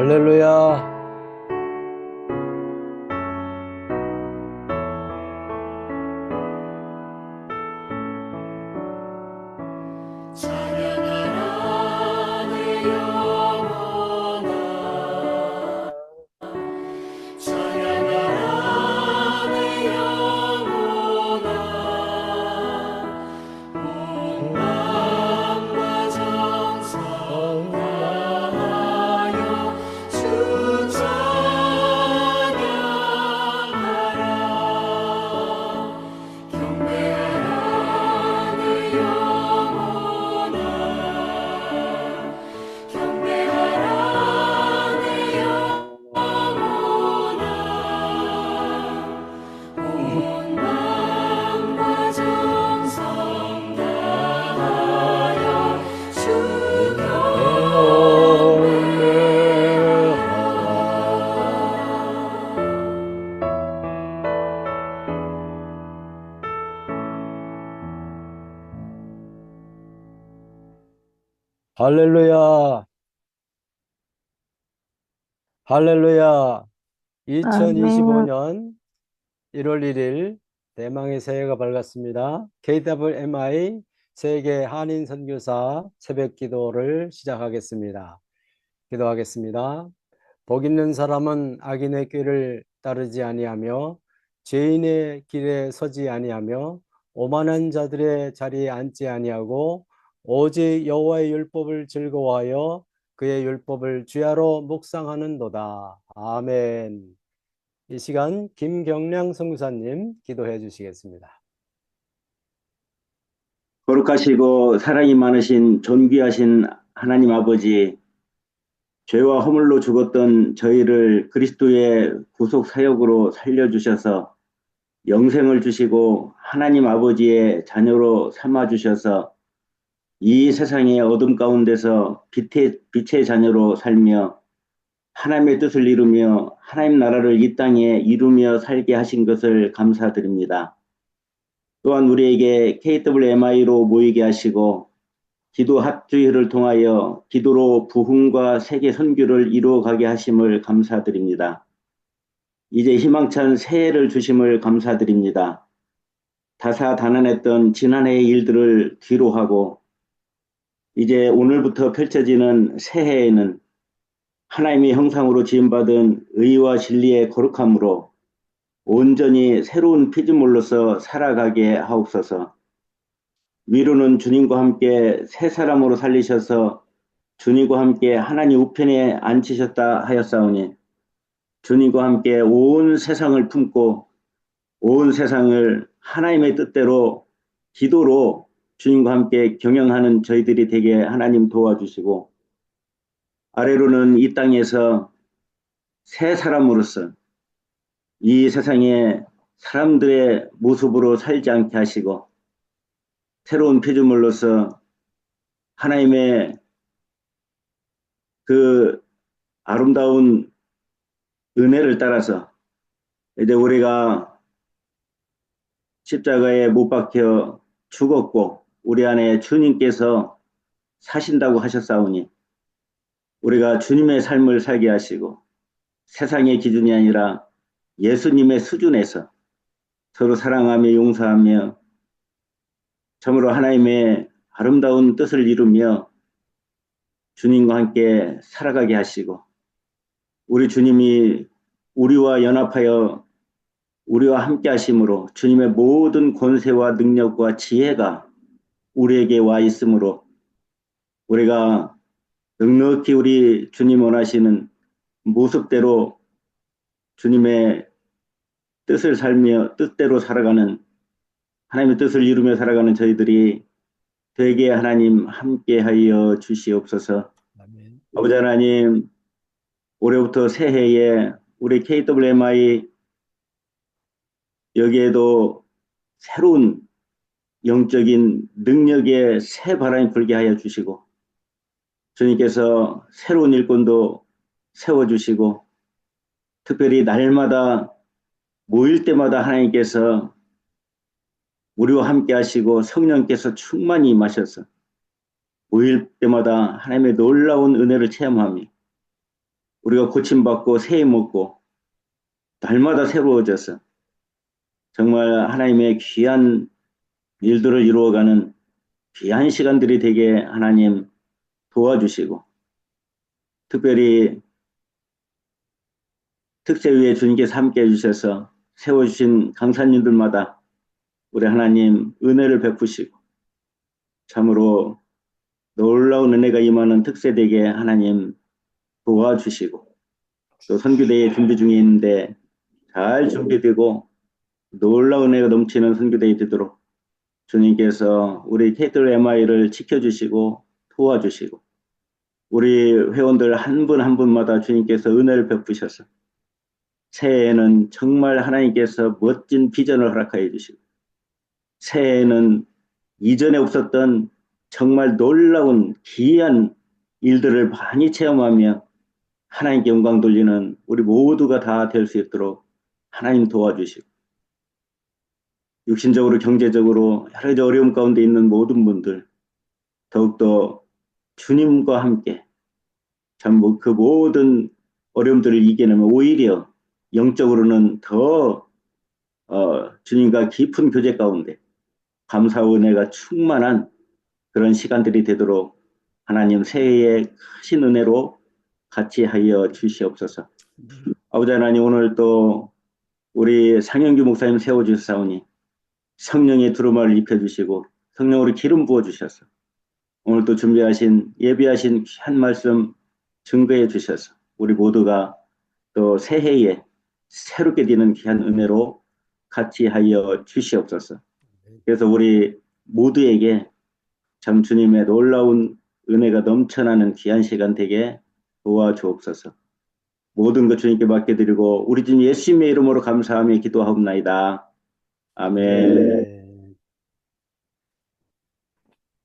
할렐루야. 찬양하라 내 영혼아 찬양하라 내 영혼아 온 마음과 정성 다하여 주 찬양하라 경배하라 내 영혼아 경배하라 내 영혼아 온 마음과 정성 다하여 주 할렐루야. 할렐루야. 아멘. 2025년 1월 1일 대망의 새해가 밝았습니다. KWMI 세계 한인 선교사 새벽 기도를 시작하겠습니다. 기도하겠습니다. 복 있는 사람은 악인의 꾀를 따르지 아니하며 죄인의 길에 서지 아니하며 오만한 자들의 자리에 앉지 아니하고 오직 여호와의 율법을 즐거워하여 그의 율법을 주야로 묵상하는도다. 아멘. 이 시간 김경량 선교사님 기도해 주시겠습니다. 거룩하시고 사랑이 많으신 존귀하신 하나님 아버지, 죄와 허물로 죽었던 저희를 그리스도의 구속 사역으로 살려주셔서 영생을 주시고 하나님 아버지의 자녀로 삼아주셔서 이 세상의 어둠 가운데서 빛의 자녀로 살며 하나님의 뜻을 이루며 하나님 나라를 이 땅에 이루며 살게 하신 것을 감사드립니다. 또한 우리에게 KWMI로 모이게 하시고 기도 합주회를 통하여 기도로 부흥과 세계 선교를 이루어가게 하심을 감사드립니다. 이제 희망찬 새해를 주심을 감사드립니다. 다사다난했던 지난해의 일들을 뒤로하고 이제 오늘부터 펼쳐지는 새해에는 하나님의 형상으로 지음받은 의와 진리의 거룩함으로 온전히 새로운 피조물로서 살아가게 하옵소서. 위로는 주님과 함께 새 사람으로 살리셔서 주님과 함께 하나님 우편에 앉히셨다 하였사오니 주님과 함께 온 세상을 품고 온 세상을 하나님의 뜻대로 기도로 주님과 함께 경영하는 저희들이 되게 하나님 도와주시고 아래로는 이 땅에서 새 사람으로서 이 세상에 사람들의 모습으로 살지 않게 하시고 새로운 피조물로서 하나님의 그 아름다운 은혜를 따라서 이제 우리가 십자가에 못 박혀 죽었고 우리 안에 주님께서 사신다고 하셨사오니 우리가 주님의 삶을 살게 하시고 세상의 기준이 아니라 예수님의 수준에서 서로 사랑하며 용서하며 참으로 하나님의 아름다운 뜻을 이루며 주님과 함께 살아가게 하시고 우리 주님이 우리와 연합하여 우리와 함께 하심으로 주님의 모든 권세와 능력과 지혜가 우리에게 와 있으므로 우리가 넉넉히 우리 주님 원하시는 모습대로 주님의 뜻을 살며 뜻대로 살아가는 하나님의 뜻을 이루며 살아가는 저희들이 되게 하나님 함께하여 주시옵소서. 아멘. 아버지 하나님, 올해부터 새해에 우리 KWMI 여기에도 새로운 영적인 능력의 새 바람이 불게 하여 주시고 주님께서 새로운 일꾼도 세워주시고 특별히 날마다 모일 때마다 하나님께서 우리와 함께 하시고 성령께서 충만히 임하셔서 모일 때마다 하나님의 놀라운 은혜를 체험하며 우리가 고침받고 새해 먹고 날마다 새로워져서 정말 하나님의 귀한 일들을 이루어가는 귀한 시간들이 되게 하나님 도와주시고 특별히 특세위에 주님께서 함께 해주셔서 세워주신 강사님들마다 우리 하나님 은혜를 베푸시고 참으로 놀라운 은혜가 임하는 특세대에 하나님 도와주시고 또 선교대회 준비 중에 있는데 잘 준비되고 놀라운 은혜가 넘치는 선교대회 되도록 주님께서 우리 KWMI를 지켜주시고 도와주시고 우리 회원들 한 분 한 분마다 주님께서 은혜를 베푸셔서 새해에는 정말 하나님께서 멋진 비전을 허락하여 주시고 새해에는 이전에 없었던 정말 놀라운 귀한 일들을 많이 체험하며 하나님께 영광 돌리는 우리 모두가 다 될 수 있도록 하나님 도와주시고 육신적으로 경제적으로 여러 가지 어려움 가운데 있는 모든 분들 더욱더 주님과 함께 참 그 모든 어려움들을 이겨내면 오히려 영적으로는 더 주님과 깊은 교제 가운데 감사와 은혜가 충만한 그런 시간들이 되도록 하나님 새해의 크신 은혜로 같이 하여 주시옵소서. 아버지 하나님 오늘 또 우리 상영규 목사님 세워주사오니 성령의 두루마를 입혀주시고 성령으로 기름 부어주셔서 오늘 또 준비하신 예비하신 귀한 말씀 증거해 주셔서 우리 모두가 또 새해에 새롭게 되는 귀한 은혜로 같이 하여 주시옵소서. 그래서 우리 모두에게 참 주님의 놀라운 은혜가 넘쳐나는 귀한 시간 되게 도와주옵소서. 모든 것 주님께 맡겨드리고 우리 주님 예수님의 이름으로 감사하며 기도하옵나이다. 아멘.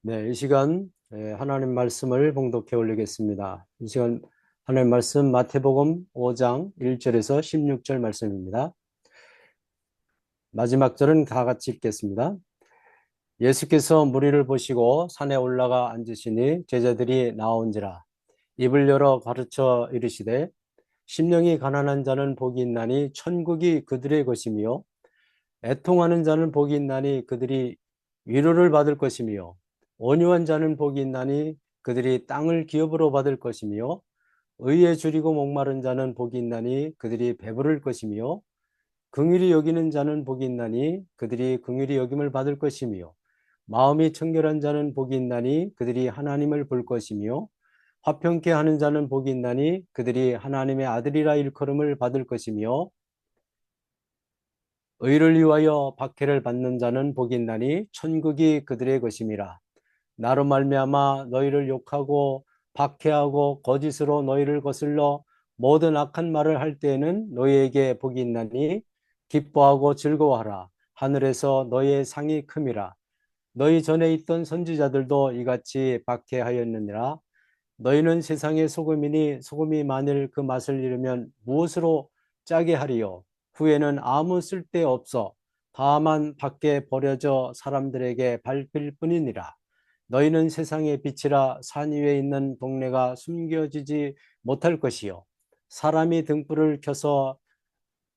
네, 이 시간 하나님 말씀을 봉독해 올리겠습니다. 이 시간 하나님 말씀 마태복음 5장 1절에서 16절 말씀입니다. 마지막 절은 다 같이 읽겠습니다. 예수께서 무리를 보시고 산에 올라가 앉으시니 제자들이 나온지라 입을 열어 가르쳐 이르시되 심령이 가난한 자는 복이 있나니 천국이 그들의 것이며 애통하는 자는 복이 있나니 그들이 위로를 받을 것이며 온유한 자는 복이 있나니 그들이 땅을 기업으로 받을 것이며 의에 줄이고 목마른 자는 복이 있나니 그들이 배부를 것이며 긍휼히 여기는 자는 복이 있나니 그들이 긍휼히 여김을 받을 것이며 마음이 청결한 자는 복이 있나니 그들이 하나님을 볼 것이며 화평케 하는 자는 복이 있나니 그들이 하나님의 아들이라 일컬음을 받을 것이며 의를 위하여 박해를 받는 자는 복이 있나니 천국이 그들의 것임이라. 나로 말미암아 너희를 욕하고 박해하고 거짓으로 너희를 거슬러 모든 악한 말을 할 때에는 너희에게 복이 있나니 기뻐하고 즐거워하라. 하늘에서 너희의 상이 큼이라. 너희 전에 있던 선지자들도 이같이 박해하였느니라. 너희는 세상의 소금이니 소금이 만일 그 맛을 잃으면 무엇으로 짜게 하리요? 후에는 아무 쓸데 없어 다만 밖에 버려져 사람들에게 밟힐 뿐이니라. 너희는 세상의 빛이라. 산 위에 있는 동네가 숨겨지지 못할 것이요 사람이 등불을 켜서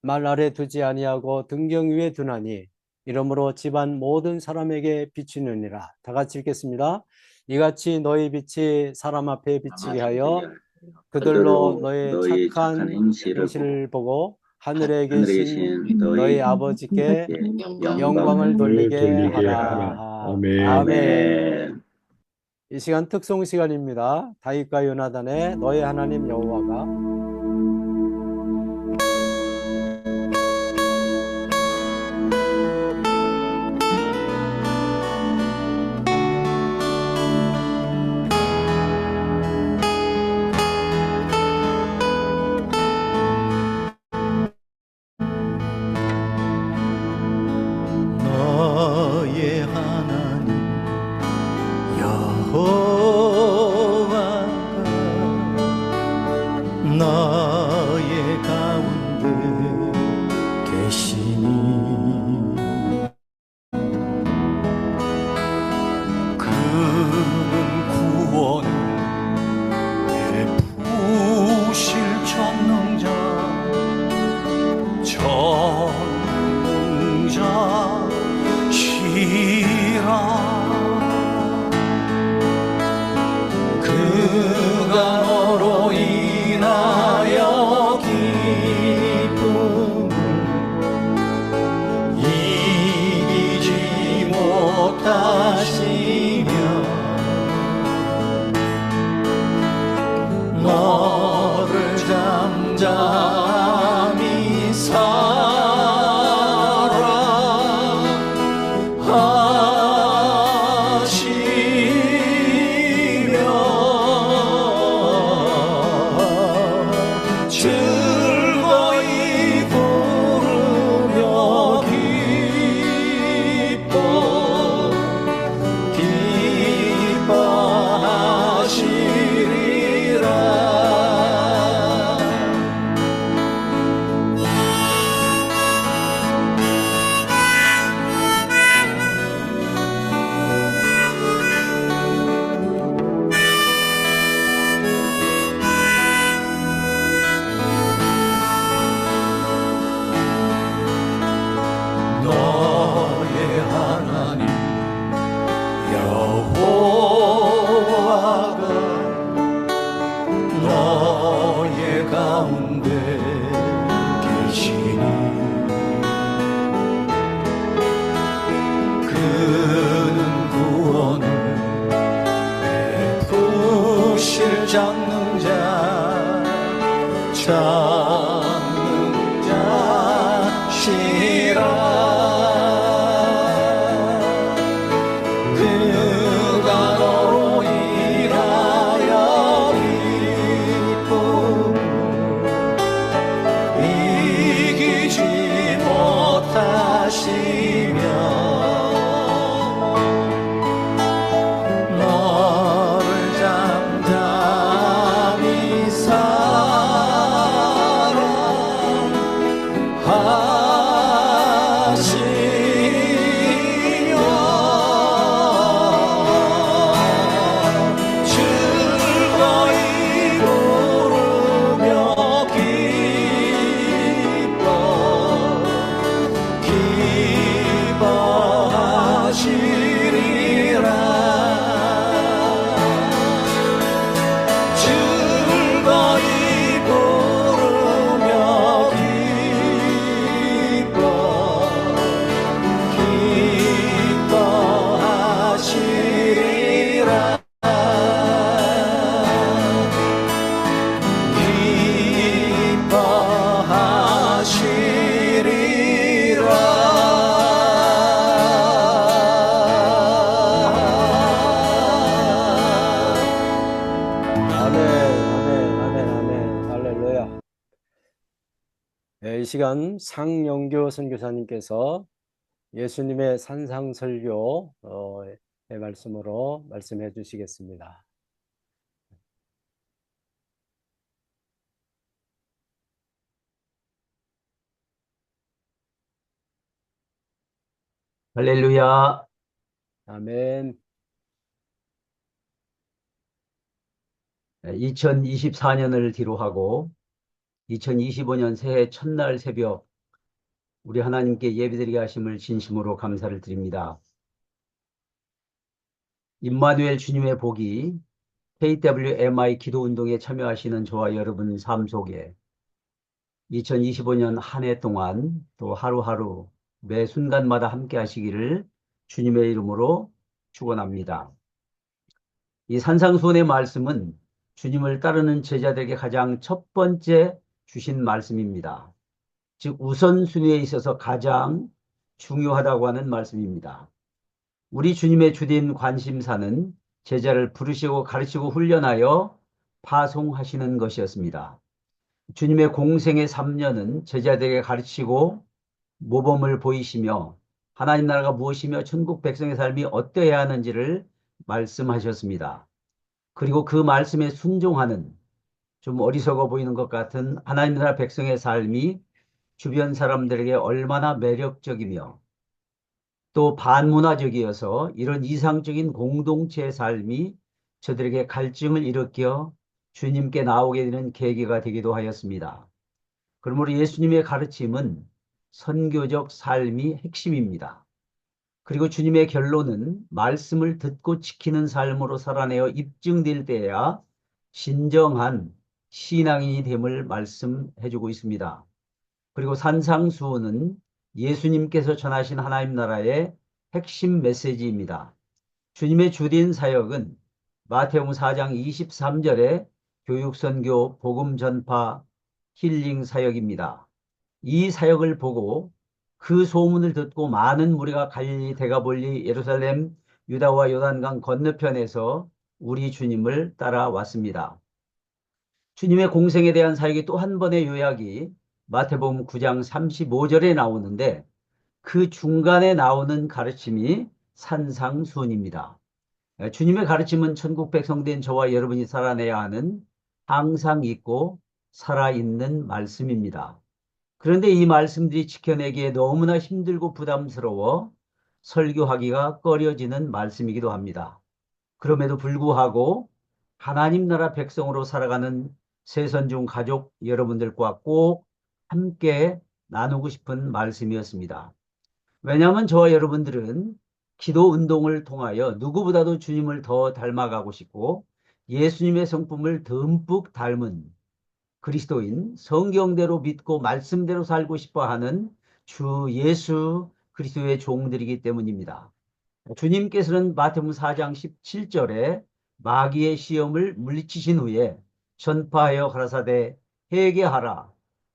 말 아래 두지 아니하고 등경 위에 두나니 이러므로 집안 모든 사람에게 비추느니라. 다 같이 읽겠습니다. 이같이 너희 빛이 사람 앞에 비치게 하여 그들로 너의 너희 착한 착한 행실을 행실을 보고 하늘에 하늘에 계신 계신 너희 너희 아버지께 영광을 영광을 돌리게 하라. 하라. 아멘. 아멘. 이 시간 특송 시간입니다. 다윗과 요나단의 너의 하나님 여호와가. 너의 하나님 여호와가 너의 가운데 계시니 그는 구원을 베푸실 전능자 전능자시라 그가 너로 인하여 기쁨을 이기지 못하시며 너를 잠잠히 사랑하시며 즐거이 부르며 너의 하나님 여호와가 너의 가운데 계시니 그는 구원을 베푸실 장능자 장능자시라 그가 너로 인하여 기쁨을 이기지 못하시며 너를 잠잠히 사랑하시며 즐거이 부르며 기뻐하시리라 즐거이 부르며 기뻐하시리라 아멘. 할렐루야. 이 시간 상영교 선교사님께서 예수님의 산상설교의 말씀으로 말씀해 주시겠습니다. 할렐루야. 아멘. 2024년을 뒤로하고 2025년 새해 첫날 새벽 우리 하나님께 예배드리게 하심을 진심으로 감사를 드립니다. 임마누엘 주님의 복이 KWMI 기도운동에 참여하시는 저와 여러분 삶 속에 2025년 한 해 동안 또 하루하루 매 순간마다 함께 하시기를 주님의 이름으로 축원합니다. 이 산상수훈의 말씀은 주님을 따르는 제자들에게 가장 첫 번째 주신 말씀입니다. 즉 우선순위에 있어서 가장 중요하다고 하는 말씀입니다. 우리 주님의 주된 관심사는 제자를 부르시고 가르치고 훈련하여 파송하시는 것이었습니다. 주님의 공생의 3년은 제자들에게 가르치고 모범을 보이시며 하나님 나라가 무엇이며 천국 백성의 삶이 어떠해야 하는지를 말씀하셨습니다. 그리고 그 말씀에 순종하는 좀 어리석어 보이는 것 같은 하나님 나라 백성의 삶이 주변 사람들에게 얼마나 매력적이며 또 반문화적이어서 이런 이상적인 공동체의 삶이 저들에게 갈증을 일으켜 주님께 나오게 되는 계기가 되기도 하였습니다. 그러므로 예수님의 가르침은 선교적 삶이 핵심입니다. 그리고 주님의 결론은 말씀을 듣고 지키는 삶으로 살아내어 입증될 때야 진정한 신앙인이 됨을 말씀해주고 있습니다. 그리고 산상수훈은 예수님께서 전하신 하나님 나라의 핵심 메시지입니다. 주님의 주된 사역은 마태복음 4장 23절의 교육선교, 복음 전파, 힐링 사역입니다. 이 사역을 보고 그 소문을 듣고 많은 무리가 갈릴리, 데가볼리, 예루살렘, 유다와 요단강 건너편에서 우리 주님을 따라왔습니다. 주님의 공생에 대한 사역이 또 한 번의 요약이 마태복음 9장 35절에 나오는데 그 중간에 나오는 가르침이 산상수훈입니다. 주님의 가르침은 천국 백성된 저와 여러분이 살아내야 하는 항상 있고 살아있는 말씀입니다. 그런데 이 말씀들이 지켜내기에 너무나 힘들고 부담스러워 설교하기가 꺼려지는 말씀이기도 합니다. 그럼에도 불구하고 하나님 나라 백성으로 살아가는 새선중 가족 여러분들과 꼭 함께 나누고 싶은 말씀이었습니다. 왜냐하면 저와 여러분들은 기도 운동을 통하여 누구보다도 주님을 더 닮아가고 싶고 예수님의 성품을 듬뿍 닮은 그리스도인, 성경대로 믿고 말씀대로 살고 싶어하는 주 예수 그리스도의 종들이기 때문입니다. 주님께서는 마태복음 4장 17절에 마귀의 시험을 물리치신 후에 전파하여 가라사대 회개하라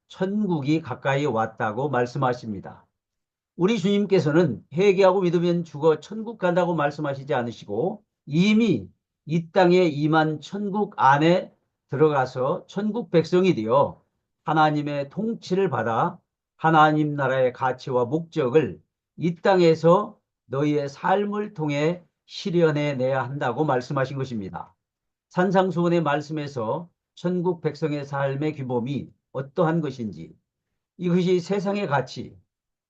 천국이 가까이 왔다고 말씀하십니다. 우리 주님께서는 회개하고 믿으면 죽어 천국 간다고 말씀하시지 않으시고 이미 이 땅에 임한 천국 안에 들어가서 천국 백성이 되어 하나님의 통치를 받아 하나님 나라의 가치와 목적을 이 땅에서 너희의 삶을 통해 실현해내야 한다고 말씀하신 것입니다. 산상수훈의 말씀에서 천국 백성의 삶의 규범이 어떠한 것인지 이것이 세상의 가치,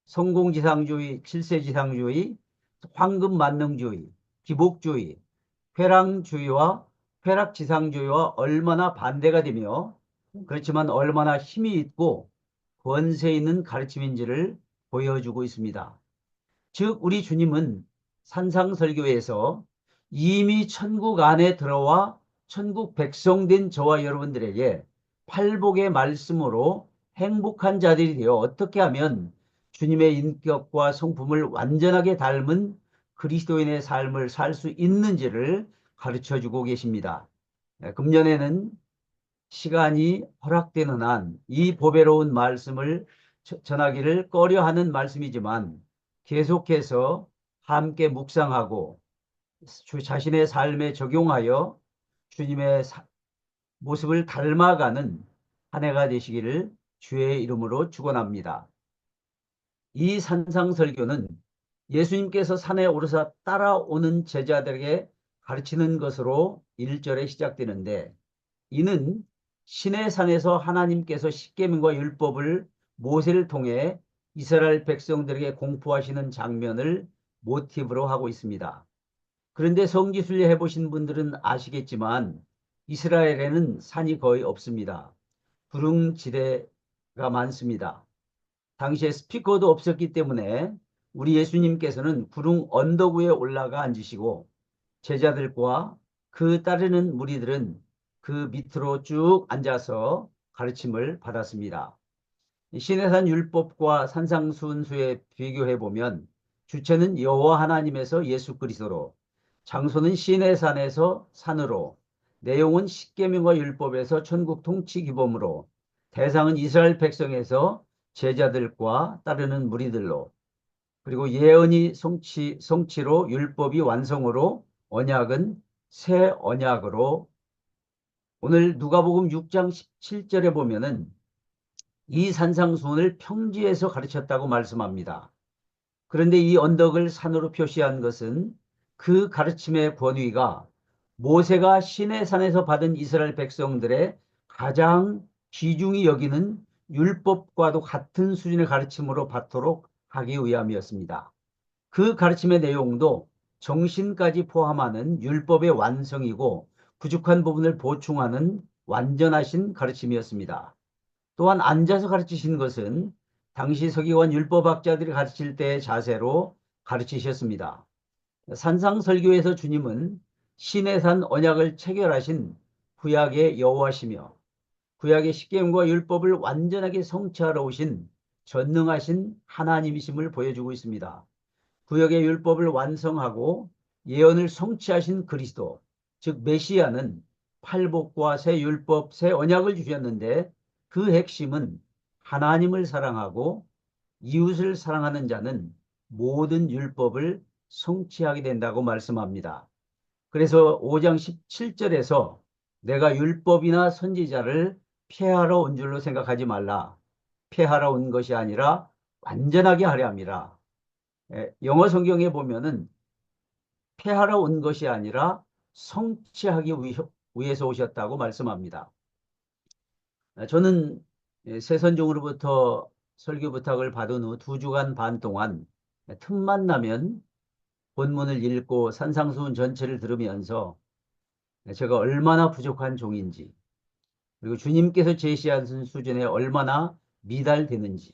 성공지상주의, 칠세지상주의, 황금만능주의, 기복주의, 회랑주의와 회락지상주의와 얼마나 반대가 되며 그렇지만 얼마나 힘이 있고 권세 있는 가르침인지를 보여주고 있습니다. 즉 우리 주님은 산상설교에서 이미 천국 안에 들어와 천국 백성된 저와 여러분들에게 팔복의 말씀으로 행복한 자들이 되어 어떻게 하면 주님의 인격과 성품을 완전하게 닮은 그리스도인의 삶을 살 수 있는지를 가르쳐주고 계십니다. 금년에는 시간이 허락되는 한 이 보배로운 말씀을 전하기를 꺼려하는 말씀이지만 계속해서 함께 묵상하고 자신의 삶에 적용하여 주님의 모습을 닮아가는 한 해가 되시기를 주의 이름으로 축원합니다. 이 산상설교는 예수님께서 산에 오르사 따라오는 제자들에게 가르치는 것으로 1절에 시작되는데 이는 시내산에서 하나님께서 십계명과 율법을 모세를 통해 이스라엘 백성들에게 공포하시는 장면을 모티브로 하고 있습니다. 그런데 성지순례 해보신 분들은 아시겠지만 이스라엘에는 산이 거의 없습니다. 구릉지대가 많습니다. 당시에 스피커도 없었기 때문에 우리 예수님께서는 구릉 언덕 위에 올라가 앉으시고 제자들과 그 따르는 무리들은 그 밑으로 쭉 앉아서 가르침을 받았습니다. 시내산 율법과 산상수훈수에 비교해 보면 주체는 여호와 하나님에서 예수 그리스도로, 장소는 시내산에서 산으로, 내용은 십계명과 율법에서 천국 통치 규범으로, 대상은 이스라엘 백성에서 제자들과 따르는 무리들로, 그리고 예언이 성취로, 율법이 완성으로, 언약은 새 언약으로. 오늘 누가복음 6장 17절에 보면은 이 산상수훈을 평지에서 가르쳤다고 말씀합니다. 그런데 이 언덕을 산으로 표시한 것은 그 가르침의 권위가 모세가 시내산에서 받은 이스라엘 백성들의 가장 귀중히 여기는 율법과도 같은 수준의 가르침으로 받도록 하기 위함이었습니다. 그 가르침의 내용도 정신까지 포함하는 율법의 완성이고 부족한 부분을 보충하는 완전하신 가르침이었습니다. 또한 앉아서 가르치신 것은 당시 서기관 율법학자들이 가르칠 때의 자세로 가르치셨습니다. 산상설교에서 주님은 시내산 언약을 체결하신 구약의 여호와시며 구약의 십계명과 율법을 완전하게 성취하러 오신 전능하신 하나님이심을 보여주고 있습니다. 구약의 율법을 완성하고 예언을 성취하신 그리스도, 즉 메시아는 팔복과 새 율법, 새 언약을 주셨는데 그 핵심은 하나님을 사랑하고 이웃을 사랑하는 자는 모든 율법을 성취하게 된다고 말씀합니다. 그래서 5장 17절에서 내가 율법이나 선지자를 폐하러 온 줄로 생각하지 말라. 폐하러 온 것이 아니라 완전하게 하려 함이라. 영어 성경에 보면은 폐하러 온 것이 아니라 성취하기 위해서 오셨다고 말씀합니다. 저는 세선종으로부터 설교 부탁을 받은 후 2주간 반 동안 틈만 나면 본문을 읽고 산상수훈 전체를 들으면서 제가 얼마나 부족한 종인지, 그리고 주님께서 제시하신 수준에 얼마나 미달되는지,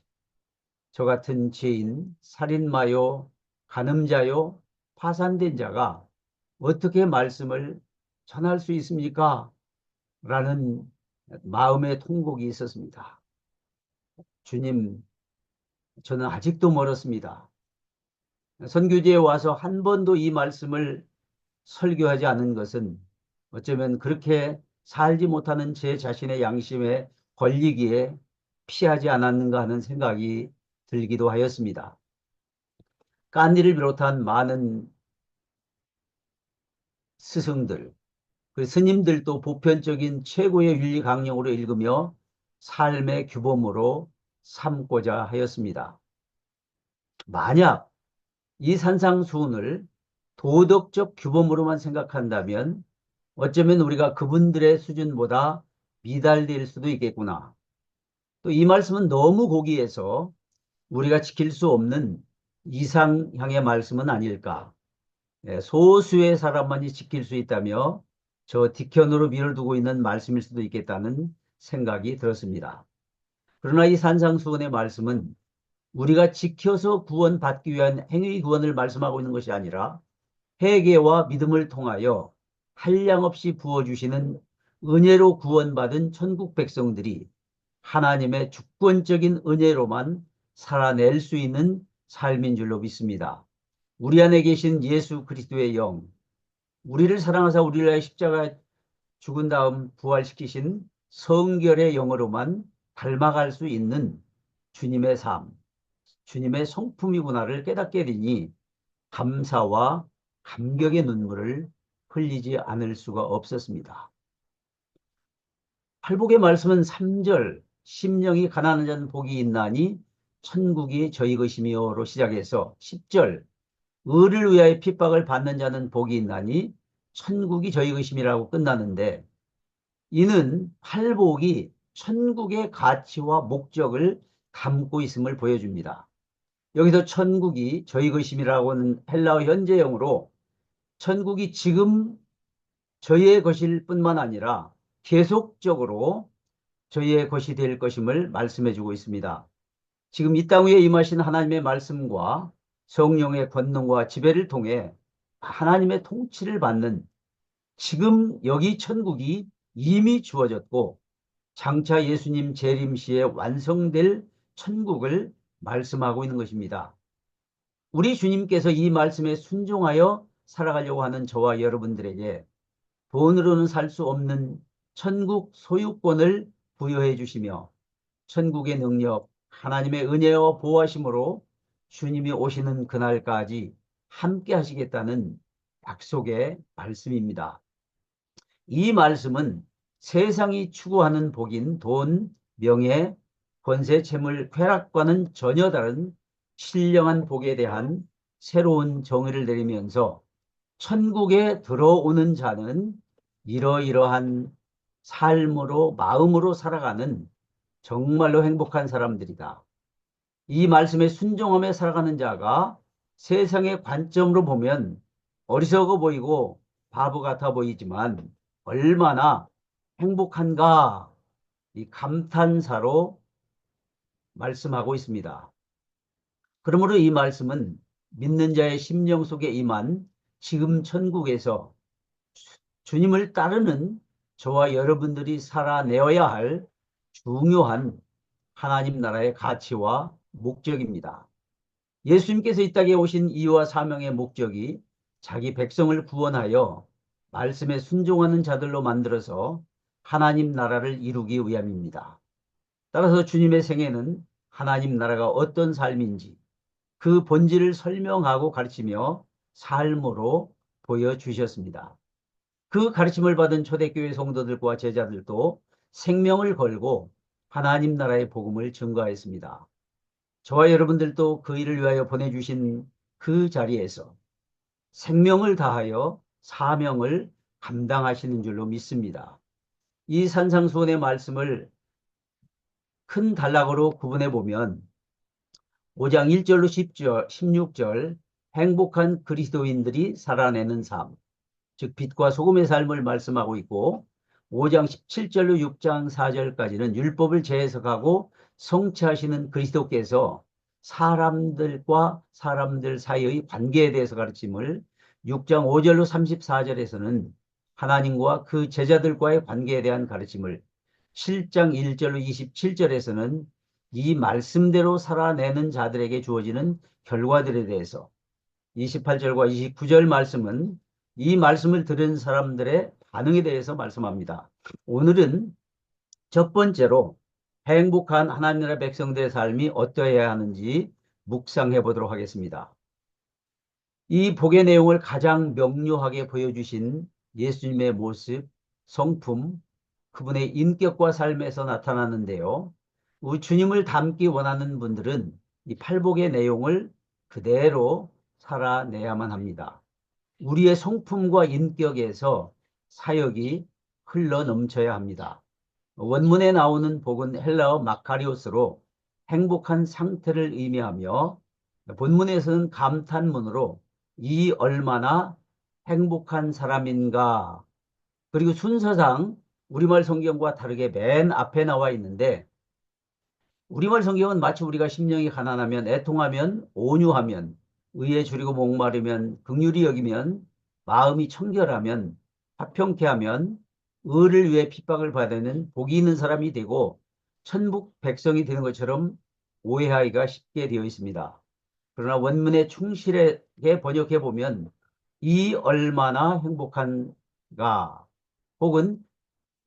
저 같은 죄인, 살인마요, 간음자요, 파산된 자가 어떻게 말씀을 전할 수 있습니까? 라는 마음의 통곡이 있었습니다. 주님, 저는 아직도 멀었습니다. 선교지에 와서 한 번도 이 말씀을 설교하지 않은 것은 어쩌면 그렇게 살지 못하는 제 자신의 양심에 걸리기에 피하지 않았는가 하는 생각이 들기도 하였습니다. 깐디를 비롯한 많은 스승들, 그 스님들도 보편적인 최고의 윤리 강령으로 읽으며 삶의 규범으로 삼고자 하였습니다. 만약 이 산상수훈을 도덕적 규범으로만 생각한다면 어쩌면 우리가 그분들의 수준보다 미달될 수도 있겠구나. 또 이 말씀은 너무 고귀해서 우리가 지킬 수 없는 이상향의 말씀은 아닐까. 소수의 사람만이 지킬 수 있다며 저 뒷편으로 밀어두고 있는 말씀일 수도 있겠다는 생각이 들었습니다. 그러나 이 산상수훈의 말씀은 우리가 지켜서 구원받기 위한 행위 구원을 말씀하고 있는 것이 아니라 회개와 믿음을 통하여 한량없이 부어주시는 은혜로 구원받은 천국 백성들이 하나님의 주권적인 은혜로만 살아낼 수 있는 삶인 줄로 믿습니다. 우리 안에 계신 예수 그리스도의 영, 우리를 사랑하사 우리를 위하여 십자가에 죽은 다음 부활시키신 성결의 영으로만 닮아갈 수 있는 주님의 삶, 주님의 성품이구나를 깨닫게 되니 감사와 감격의 눈물을 흘리지 않을 수가 없었습니다. 팔복의 말씀은 3절 심령이 가난한 자는 복이 있나니 천국이 저희 것이며로 시작해서 10절 의를 위하여 핍박을 받는 자는 복이 있나니 천국이 저희 것임이라고 끝나는데, 이는 팔복이 천국의 가치와 목적을 담고 있음을 보여줍니다. 여기서 천국이 저희 것임이라고 하는 헬라어 현재형으로 천국이 지금 저희의 것일 뿐만 아니라 계속적으로 저희의 것이 될 것임을 말씀해 주고 있습니다. 지금 이 땅 위에 임하신 하나님의 말씀과 성령의 권능과 지배를 통해 하나님의 통치를 받는 지금 여기 천국이 이미 주어졌고 장차 예수님 재림 시에 완성될 천국을 말씀하고 있는 것입니다. 우리 주님께서 이 말씀에 순종하여 살아가려고 하는 저와 여러분들에게 돈으로는 살 수 없는 천국 소유권을 부여해 주시며 천국의 능력, 하나님의 은혜와 보호하심으로 주님이 오시는 그날까지 함께 하시겠다는 약속의 말씀입니다. 이 말씀은 세상이 추구하는 복인 돈, 명예, 권세, 재물, 쾌락과는 전혀 다른 신령한 복에 대한 새로운 정의를 내리면서 천국에 들어오는 자는 이러이러한 삶으로, 마음으로 살아가는 정말로 행복한 사람들이다. 이 말씀에 순종하며 살아가는 자가 세상의 관점으로 보면 어리석어 보이고 바보 같아 보이지만 얼마나 행복한가 이 감탄사로 말씀하고 있습니다. 그러므로 이 말씀은 믿는 자의 심령 속에 임한 지금 천국에서 주님을 따르는 저와 여러분들이 살아내어야 할 중요한 하나님 나라의 가치와 목적입니다. 예수님께서 이 땅에 오신 이유와 사명의 목적이 자기 백성을 구원하여 말씀에 순종하는 자들로 만들어서 하나님 나라를 이루기 위함입니다. 따라서 주님의 생애는 하나님 나라가 어떤 삶인지 그 본질을 설명하고 가르치며 삶으로 보여주셨습니다. 그 가르침을 받은 초대교회 성도들과 제자들도 생명을 걸고 하나님 나라의 복음을 증거하였습니다. 저와 여러분들도 그 일을 위하여 보내주신 그 자리에서 생명을 다하여 사명을 감당하시는 줄로 믿습니다. 이 산상수훈의 말씀을 큰 단락으로 구분해 보면 5장 1절로 10절, 16절 행복한 그리스도인들이 살아내는 삶, 즉 빛과 소금의 삶을 말씀하고 있고 5장 17절로 6장 4절까지는 율법을 재해석하고 성취하시는 그리스도께서 사람들과 사람들 사이의 관계에 대해서 가르침을 6장 5절로 34절에서는 하나님과 그 제자들과의 관계에 대한 가르침을 7장 1절로 27절에서는 이 말씀대로 살아내는 자들에게 주어지는 결과들에 대해서 28절과 29절 말씀은 이 말씀을 들은 사람들의 반응에 대해서 말씀합니다. 오늘은 첫 번째로 행복한 하나님 나라 백성들의 삶이 어떠해야 하는지 묵상해 보도록 하겠습니다. 이 복의 내용을 가장 명료하게 보여주신 예수님의 모습, 성품, 그분의 인격과 삶에서 나타나는데요. 주님을 닮기 원하는 분들은 이 팔복의 내용을 그대로 살아내야만 합니다. 우리의 성품과 인격에서 사역이 흘러 넘쳐야 합니다. 원문에 나오는 복은 헬라어 마카리오스로 행복한 상태를 의미하며 본문에서는 감탄문으로 이 얼마나 행복한 사람인가, 그리고 순서상 우리말 성경과 다르게 맨 앞에 나와 있는데 우리말 성경은 마치 우리가 심령이 가난하면, 애통하면, 온유하면, 의에 줄이고 목마르면, 긍휼히 여기면, 마음이 청결하면, 화평케 하면, 의를 위해 핍박을 받는 복이 있는 사람이 되고 천국 백성이 되는 것처럼 오해하기가 쉽게 되어 있습니다. 그러나 원문에 충실하게 번역해 보면 이 얼마나 행복한가, 혹은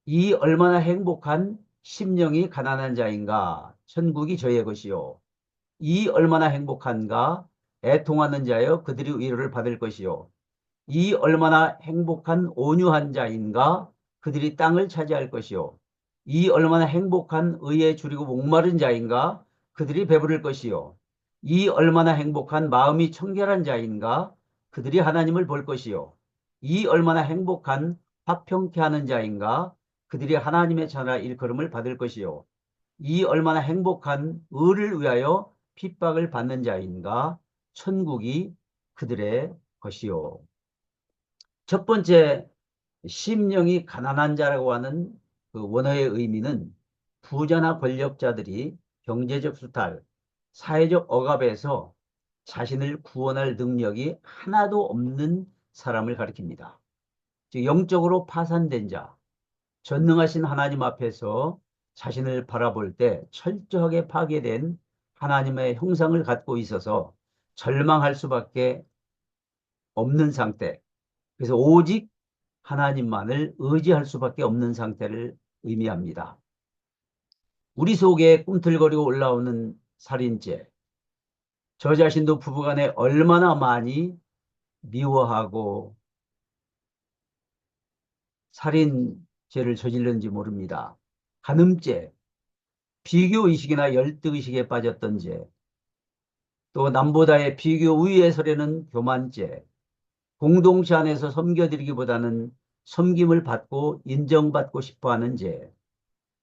이 얼마나 행복한 심령이 가난한 자인가, 천국이 저의 것이요. 이 얼마나 행복한가, 애통하는 자여 그들이 위로를 받을 것이요. 이 얼마나 행복한 온유한 자인가, 그들이 땅을 차지할 것이요. 이 얼마나 행복한 의에 줄이고 목마른 자인가, 그들이 배부를 것이요. 이 얼마나 행복한 마음이 청결한 자인가, 그들이 하나님을 볼 것이요. 이 얼마나 행복한 화평케 하는 자인가, 그들이 하나님의 나라 일컬음을 받을 것이요. 이 얼마나 행복한 의를 위하여 핍박을 받는 자인가, 천국이 그들의 것이요. 첫 번째 심령이 가난한 자라고 하는 그 원어의 의미는 부자나 권력자들이 경제적 수탈, 사회적 억압에서 자신을 구원할 능력이 하나도 없는 사람을 가리킵니다. 즉 영적으로 파산된 자, 전능하신 하나님 앞에서 자신을 바라볼 때 철저하게 파괴된 하나님의 형상을 갖고 있어서 절망할 수밖에 없는 상태. 그래서 오직 하나님만을 의지할 수밖에 없는 상태를 의미합니다. 우리 속에 꿈틀거리고 올라오는 살인죄, 저 자신도 부부간에 얼마나 많이 미워하고 살인죄를 저질렀는지 모릅니다. 간음죄, 비교의식이나 열등의식에 빠졌던 죄, 또 남보다의 비교 우위에 서려는 교만죄, 공동체 안에서 섬겨드리기보다는 섬김을 받고 인정받고 싶어하는 죄,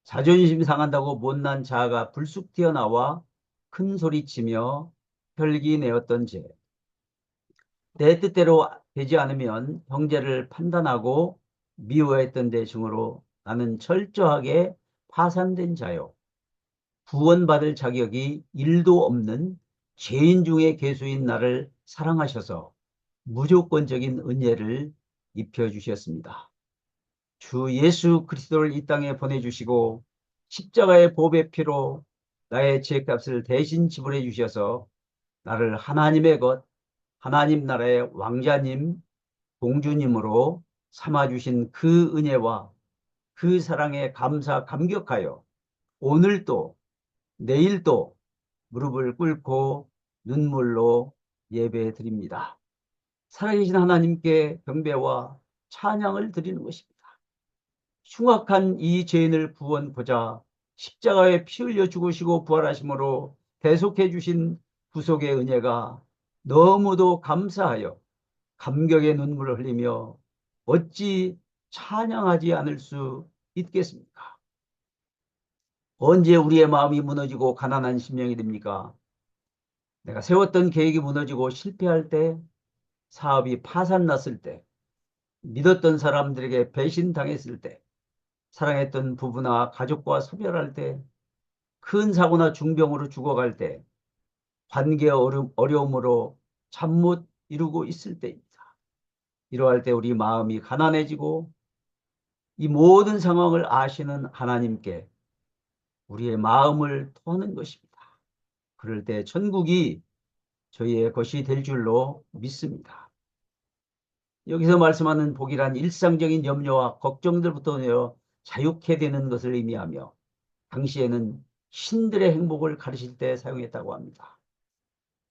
자존심 상한다고 못난 자아가 불쑥 튀어나와 큰 소리치며 혈기 내었던 죄, 내 뜻대로 되지 않으면 형제를 판단하고 미워했던 데 증으로 나는 철저하게 파산된 자요. 구원받을 자격이 1도 없는 죄인 중에 괴수인 나를 사랑하셔서 무조건적인 은혜를 입혀주셨습니다. 주 예수 그리스도를 이 땅에 보내주시고 십자가의 보배 피로 나의 죄값을 대신 지불해 주셔서 나를 하나님의 것, 하나님 나라의 왕자님, 공주님으로 삼아주신 그 은혜와 그 사랑에 감격하여 오늘도 내일도 무릎을 꿇고 눈물로 예배 드립니다. 살아계신 하나님께 경배와 찬양을 드리는 것입니다. 흉악한 이 죄인을 구원보자 십자가에 피 흘려 죽으시고 부활하심으로 대속해 주신 구속의 은혜가 너무도 감사하여 감격의 눈물을 흘리며 어찌 찬양하지 않을 수 있겠습니까? 언제 우리의 마음이 무너지고 가난한 심령이 됩니까? 내가 세웠던 계획이 무너지고 실패할 때, 사업이 파산났을 때, 믿었던 사람들에게 배신당했을 때, 사랑했던 부부나 가족과 소멸할 때, 큰 사고나 중병으로 죽어갈 때, 관계 어려움으로 잠 못 이루고 있을 때입니다. 이러할 때 우리 마음이 가난해지고 이 모든 상황을 아시는 하나님께 우리의 마음을 토하는 것입니다. 그럴 때 천국이 저희의 것이 될 줄로 믿습니다. 여기서 말씀하는 복이란 일상적인 염려와 걱정들부터 내어 자유케 되는 것을 의미하며 당시에는 신들의 행복을 가르칠 때 사용했다고 합니다.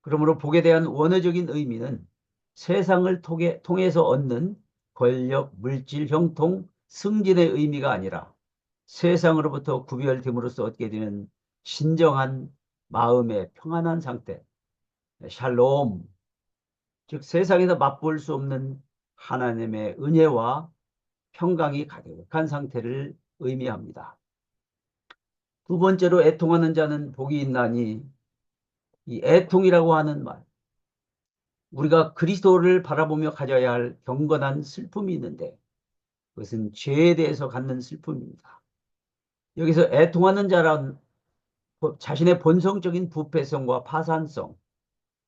그러므로 복에 대한 원어적인 의미는 세상을 통해서 얻는 권력, 물질, 형통, 승진의 의미가 아니라 세상으로부터 구별됨으로써 얻게 되는 진정한 마음의 평안한 상태, 샬롬, 즉 세상에서 맛볼 수 없는 하나님의 은혜와 평강이 가득한 상태를 의미합니다. 두 번째로 애통하는 자는 복이 있나니, 이 애통이라고 하는 말, 우리가 그리스도를 바라보며 가져야 할 경건한 슬픔이 있는데 그것은 죄에 대해서 갖는 슬픔입니다. 여기서 애통하는 자란 자신의 본성적인 부패성과 파산성,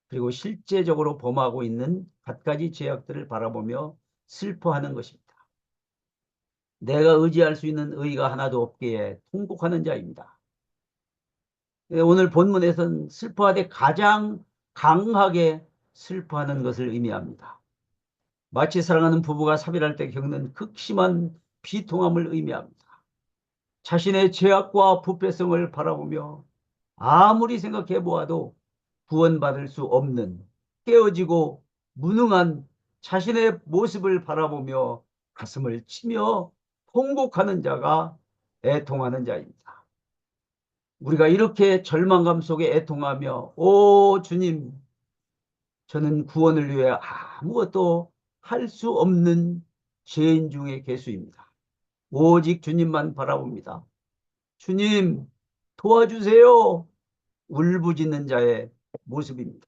그리고 실제적으로 범하고 있는 갖가지 죄악들을 바라보며 슬퍼하는 것입니다. 내가 의지할 수 있는 의가 하나도 없기에 통곡하는 자입니다. 오늘 본문에서는 슬퍼하되 가장 강하게 슬퍼하는 것을 의미합니다. 마치 사랑하는 부부가 사별할 때 겪는 극심한 비통함을 의미합니다. 자신의 죄악과 부패성을 바라보며 아무리 생각해 보아도 구원받을 수 없는 깨어지고 무능한 자신의 모습을 바라보며 가슴을 치며 통곡하는 자가 애통하는 자입니다. 우리가 이렇게 절망감 속에 애통하며 오 주님, 저는 구원을 위해 아무것도 할 수 없는 죄인 중의 괴수입니다. 오직 주님만 바라봅니다. 주님 도와주세요. 울부짖는 자의 모습입니다.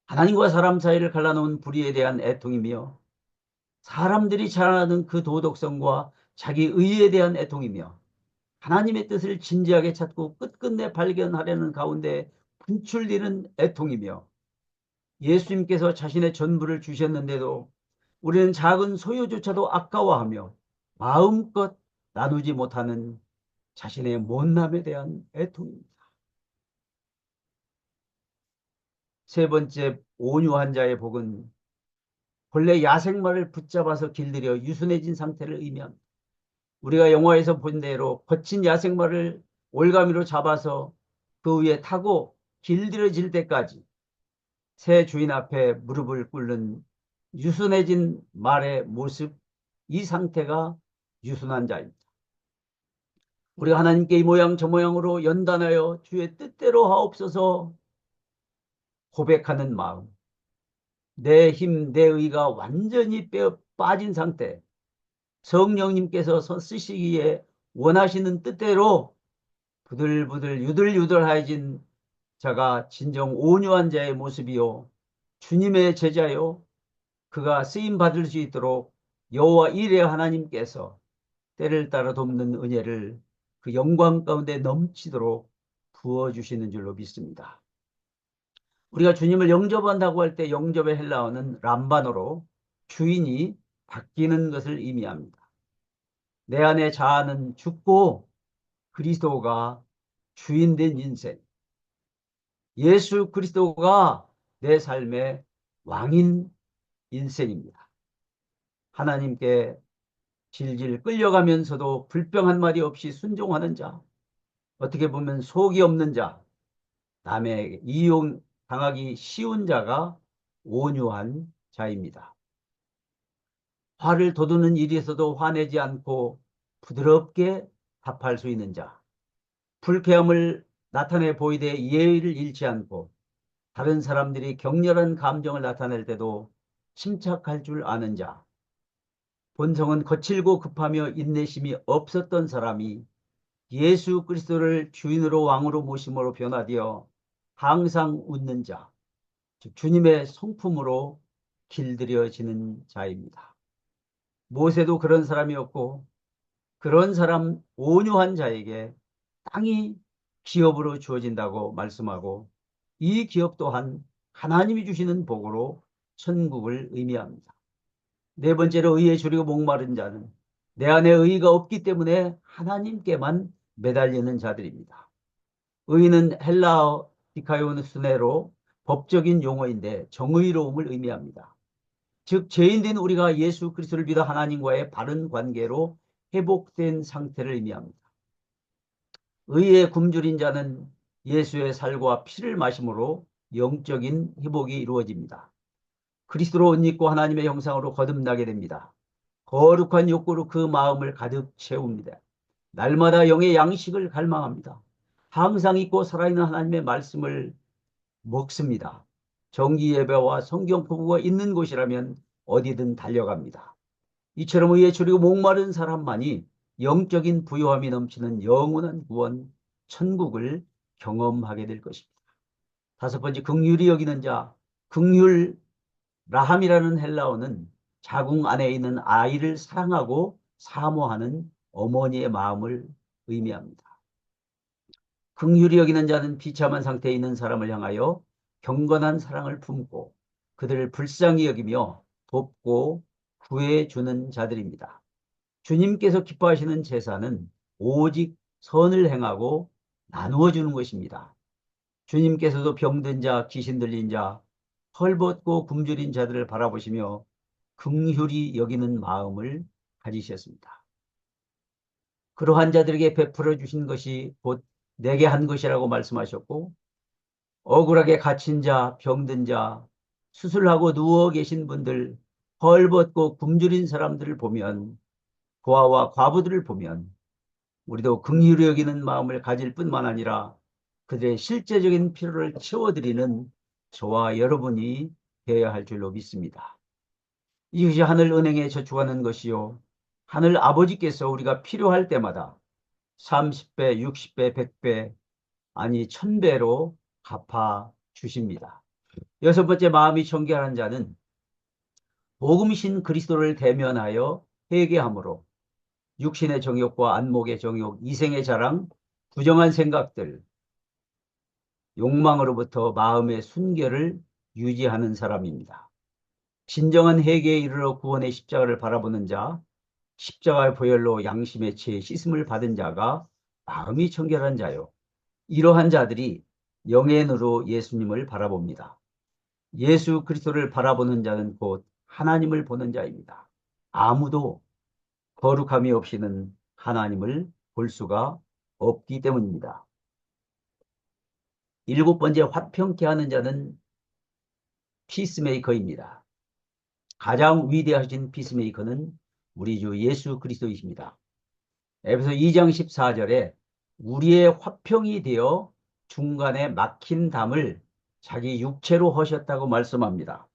하나님과 사람 사이를 갈라놓은 불의에 대한 애통이며 사람들이 자랑하는 그 도덕성과 자기 의에 대한 애통이며 하나님의 뜻을 진지하게 찾고 끝끝내 발견하려는 가운데 분출되는 애통이며 예수님께서 자신의 전부를 주셨는데도 우리는 작은 소유조차도 아까워하며 마음껏 나누지 못하는 자신의 못남에 대한 애통입니다. 세 번째, 온유한 자의 복은 본래 야생마를 붙잡아서 길들여 유순해진 상태를 의미합니다. 우리가 영화에서 본 대로 거친 야생마를 올가미로 잡아서 그 위에 타고 길들여질 때까지 새 주인 앞에 무릎을 꿇는 유순해진 말의 모습, 이 상태가 유순한 자입니다. 우리가 하나님께 이 모양 저 모양으로 연단하여 주의 뜻대로 하옵소서 고백하는 마음, 내 힘, 내 의가 완전히 빠진 상태, 성령님께서 쓰시기에 원하시는 뜻대로 부들부들 유들유들해진 자가 진정 온유한 자의 모습이요 주님의 제자요 그가 쓰임 받을 수 있도록 여호와 이레 하나님께서 때를 따라 돕는 은혜를 그 영광 가운데 넘치도록 부어주시는 줄로 믿습니다. 우리가 주님을 영접한다고 할 때 영접의 헬라어는 람바노로 주인이 바뀌는 것을 의미합니다. 내 안에 자아는 죽고 그리스도가 주인된 인생, 예수 그리스도가 내 삶의 왕인 인생입니다. 하나님께 질질 끌려가면서도 불평 한마디 없이 순종하는 자, 어떻게 보면 속이 없는 자, 남에게 이용당하기 쉬운 자가 온유한 자입니다. 화를 돋우는 일에서도 화내지 않고 부드럽게 답할 수 있는 자, 불쾌함을 나타내 보이되 예의를 잃지 않고 다른 사람들이 격렬한 감정을 나타낼 때도 침착할 줄 아는 자, 본성은 거칠고 급하며 인내심이 없었던 사람이 예수 그리스도를 주인으로 왕으로 모심으로 변화되어 항상 웃는 자, 즉 주님의 성품으로 길들여지는 자입니다. 모세도 그런 사람이었고 그런 사람 온유한 자에게 땅이 기업으로 주어진다고 말씀하고 이 기업 또한 하나님이 주시는 복으로 천국을 의미합니다. 네 번째로 의에 줄이고 목마른 자는 내 안에 의가 없기 때문에 하나님께만 매달리는 자들입니다. 의는 헬라어 디카이오스네로 법적인 용어인데 정의로움을 의미합니다. 즉 죄인된 우리가 예수 그리스도를 믿어 하나님과의 바른 관계로 회복된 상태를 의미합니다. 의에 굶주린 자는 예수의 살과 피를 마심으로 영적인 회복이 이루어집니다. 그리스도로 옷 입고 하나님의 형상으로 거듭나게 됩니다. 거룩한 욕구로 그 마음을 가득 채웁니다. 날마다 영의 양식을 갈망합니다. 항상 있고 살아있는 하나님의 말씀을 먹습니다. 정기 예배와 성경 공부가 있는 곳이라면 어디든 달려갑니다. 이처럼 의에 줄이고 목마른 사람만이 영적인 부요함이 넘치는 영원한 구원, 천국을 경험하게 될 것입니다. 다섯 번째, 긍휼히 여기는 자. 긍휼 라함이라는 헬라어는 자궁 안에 있는 아이를 사랑하고 사모하는 어머니의 마음을 의미합니다. 긍휼히 여기는 자는 비참한 상태에 있는 사람을 향하여 경건한 사랑을 품고 그들을 불쌍히 여기며 돕고 구해주는 자들입니다. 주님께서 기뻐하시는 제사는 오직 선을 행하고 나누어 주는 것입니다. 주님께서도 병든 자, 귀신 들린 자, 헐벗고 굶주린 자들을 바라보시며 긍휼히 여기는 마음을 가지셨습니다. 그러한 자들에게 베풀어 주신 것이 곧 내게 한 것이라고 말씀하셨고 억울하게 갇힌 자, 병든 자, 수술하고 누워 계신 분들, 헐벗고 굶주린 사람들을 보면 고아와 과부들을 보면 우리도 긍휼히 여기는 마음을 가질 뿐만 아니라 그들의 실제적인 필요를 채워드리는 저와 여러분이 되어야 할 줄로 믿습니다. 이것이 하늘 은행에 저축하는 것이요 하늘 아버지께서 우리가 필요할 때마다 30배, 60배, 100배 아니 1000배로 갚아 주십니다. 여섯 번째, 마음이 정결한 자는 복음이신 그리스도를 대면하여 회개함으로 육신의 정욕과 안목의 정욕, 이생의 자랑, 부정한 생각들, 욕망으로부터 마음의 순결을 유지하는 사람입니다. 진정한 회개에 이르러 구원의 십자가를 바라보는 자, 십자가의 보혈로 양심의 채 씻음을 받은 자가 마음이 청결한 자요. 이러한 자들이 영의 눈으로 예수님을 바라봅니다. 예수 그리스도를 바라보는 자는 곧 하나님을 보는 자입니다. 아무도 거룩함이 없이는 하나님을 볼 수가 없기 때문입니다. 일곱 번째, 화평케 하는 자는 피스메이커입니다. 가장 위대하신 피스메이커는 우리 주 예수 그리스도이십니다. 에베소 2장 14절에 우리의 화평이 되어 중간에 막힌 담을 자기 육체로 허셨다고 말씀합니다.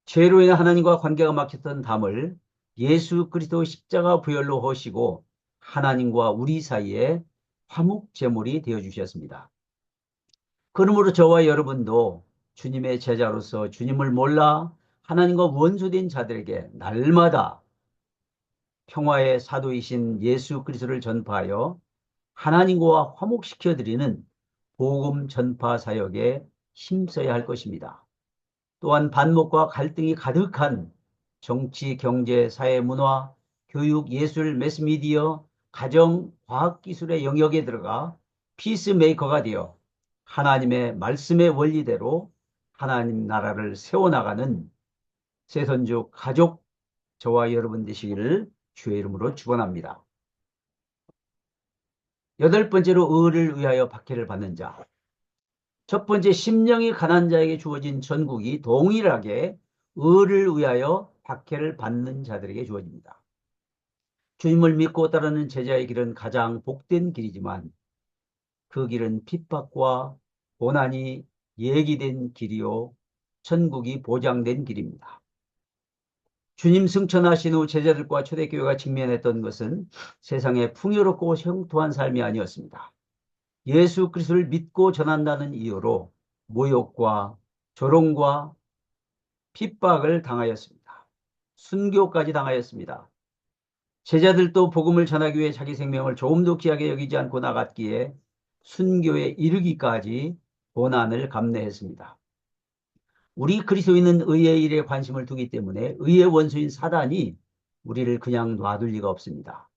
죄로 인해 하나님과 관계가 막혔던 담을 예수 그리스도 십자가 부혈로 허시고 하나님과 우리 사이에 화목 제물이 되어 주셨습니다. 그러므로 저와 여러분도 주님의 제자로서 주님을 몰라 하나님과 원수된 자들에게 날마다 평화의 사도이신 예수 그리스도를 전파하여 하나님과 화목시켜드리는 복음 전파 사역에 힘써야 할 것입니다. 또한 반목과 갈등이 가득한 정치, 경제, 사회, 문화, 교육, 예술, 매스미디어, 가정, 과학기술의 영역에 들어가 피스메이커가 되어 하나님의 말씀의 원리대로 하나님 나라를 세워나가는 새선족 가족 저와 여러분 되시기를 주의 이름으로 축원합니다. 여덟 번째로 의를 위하여 박해를 받는 자. 첫 번째, 심령이 가난한 자에게 주어진 전국이 동일하게 의를 위하여 박해를 받는 자들에게 주어집니다. 주님을 믿고 따르는 제자의 길은 가장 복된 길이지만 그 길은 핍박과 고난이 예기된 길이요 천국이 보장된 길입니다. 주님 승천하신 후 제자들과 초대교회가 직면했던 것은 세상에 풍요롭고 형통한 삶이 아니었습니다. 예수 그리스도를 믿고 전한다는 이유로 모욕과 조롱과 핍박을 당하였습니다. 순교까지 당하였습니다. 제자들도 복음을 전하기 위해 자기 생명을 조금도 귀하게 여기지 않고 나갔기에 순교에 이르기까지 고난을 감내했습니다. 우리 그리스도인은 의의 일에 관심을 두기 때문에 의의 원수인 사단이 우리를 그냥 놔둘 리가 없습니다.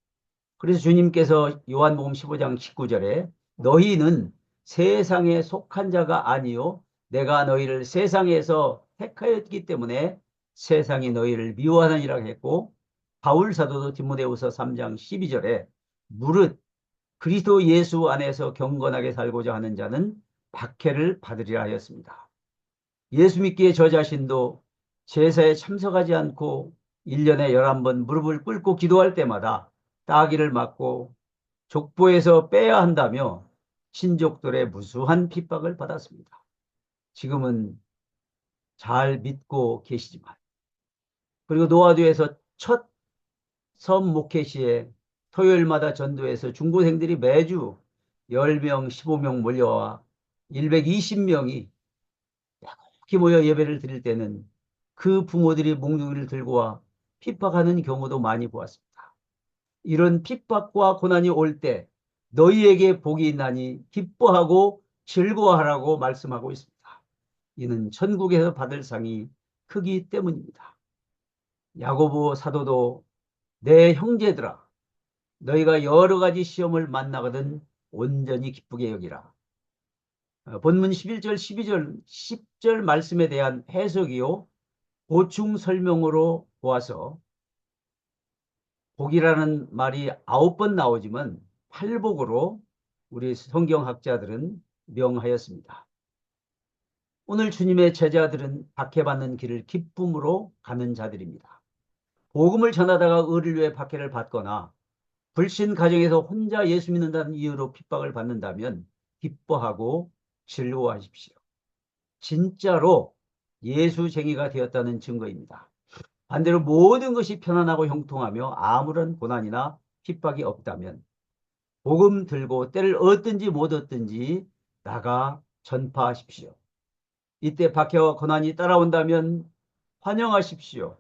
그래서 주님께서 요한복음 15장 19절에 너희는 세상에 속한 자가 아니요 내가 너희를 세상에서 택하였기 때문에 세상이 너희를 미워하느니라 했고, 바울 사도도 디모데후서 3장 12절에 무릇 그리스도 예수 안에서 경건하게 살고자 하는 자는 박해를 받으리라 하였습니다. 예수 믿기에 저 자신도 제사에 참석하지 않고 1년에 11번 무릎을 꿇고 기도할 때마다 따귀를 맞고 족보에서 빼야 한다며 친족들의 무수한 핍박을 받았습니다. 지금은 잘 믿고 계시지만, 그리고 노아두에서 첫 섬 목회 시에 토요일마다 전도해서 중고생들이 매주 10명, 15명 몰려와 120명이 이렇게 모여 예배를 드릴 때는 그 부모들이 몽둥이를 들고 와 핍박하는 경우도 많이 보았습니다. 이런 핍박과 고난이 올 때 너희에게 복이 있나니 기뻐하고 즐거워하라고 말씀하고 있습니다. 이는 천국에서 받을 상이 크기 때문입니다. 야고보 사도도 내 형제들아 너희가 여러 가지 시험을 만나거든 온전히 기쁘게 여기라. 본문 11절, 12절, 10절 말씀에 대한 해석이요 보충 설명으로 보아서 복이라는 말이 9번 나오지만 팔복으로 우리 성경학자들은 명하였습니다. 오늘 주님의 제자들은 박해받는 길을 기쁨으로 가는 자들입니다. 복음을 전하다가 의를 위해 박해를 받거나 불신 가정에서 혼자 예수 믿는다는 이유로 핍박을 받는다면 기뻐하고 즐거워하십시오. 진짜로 예수쟁이가 되었다는 증거입니다. 반대로 모든 것이 편안하고 형통하며 아무런 고난이나 핍박이 없다면 복음 들고 때를 얻든지 못 얻든지 나가 전파하십시오. 이때 박해와 고난이 따라온다면 환영하십시오.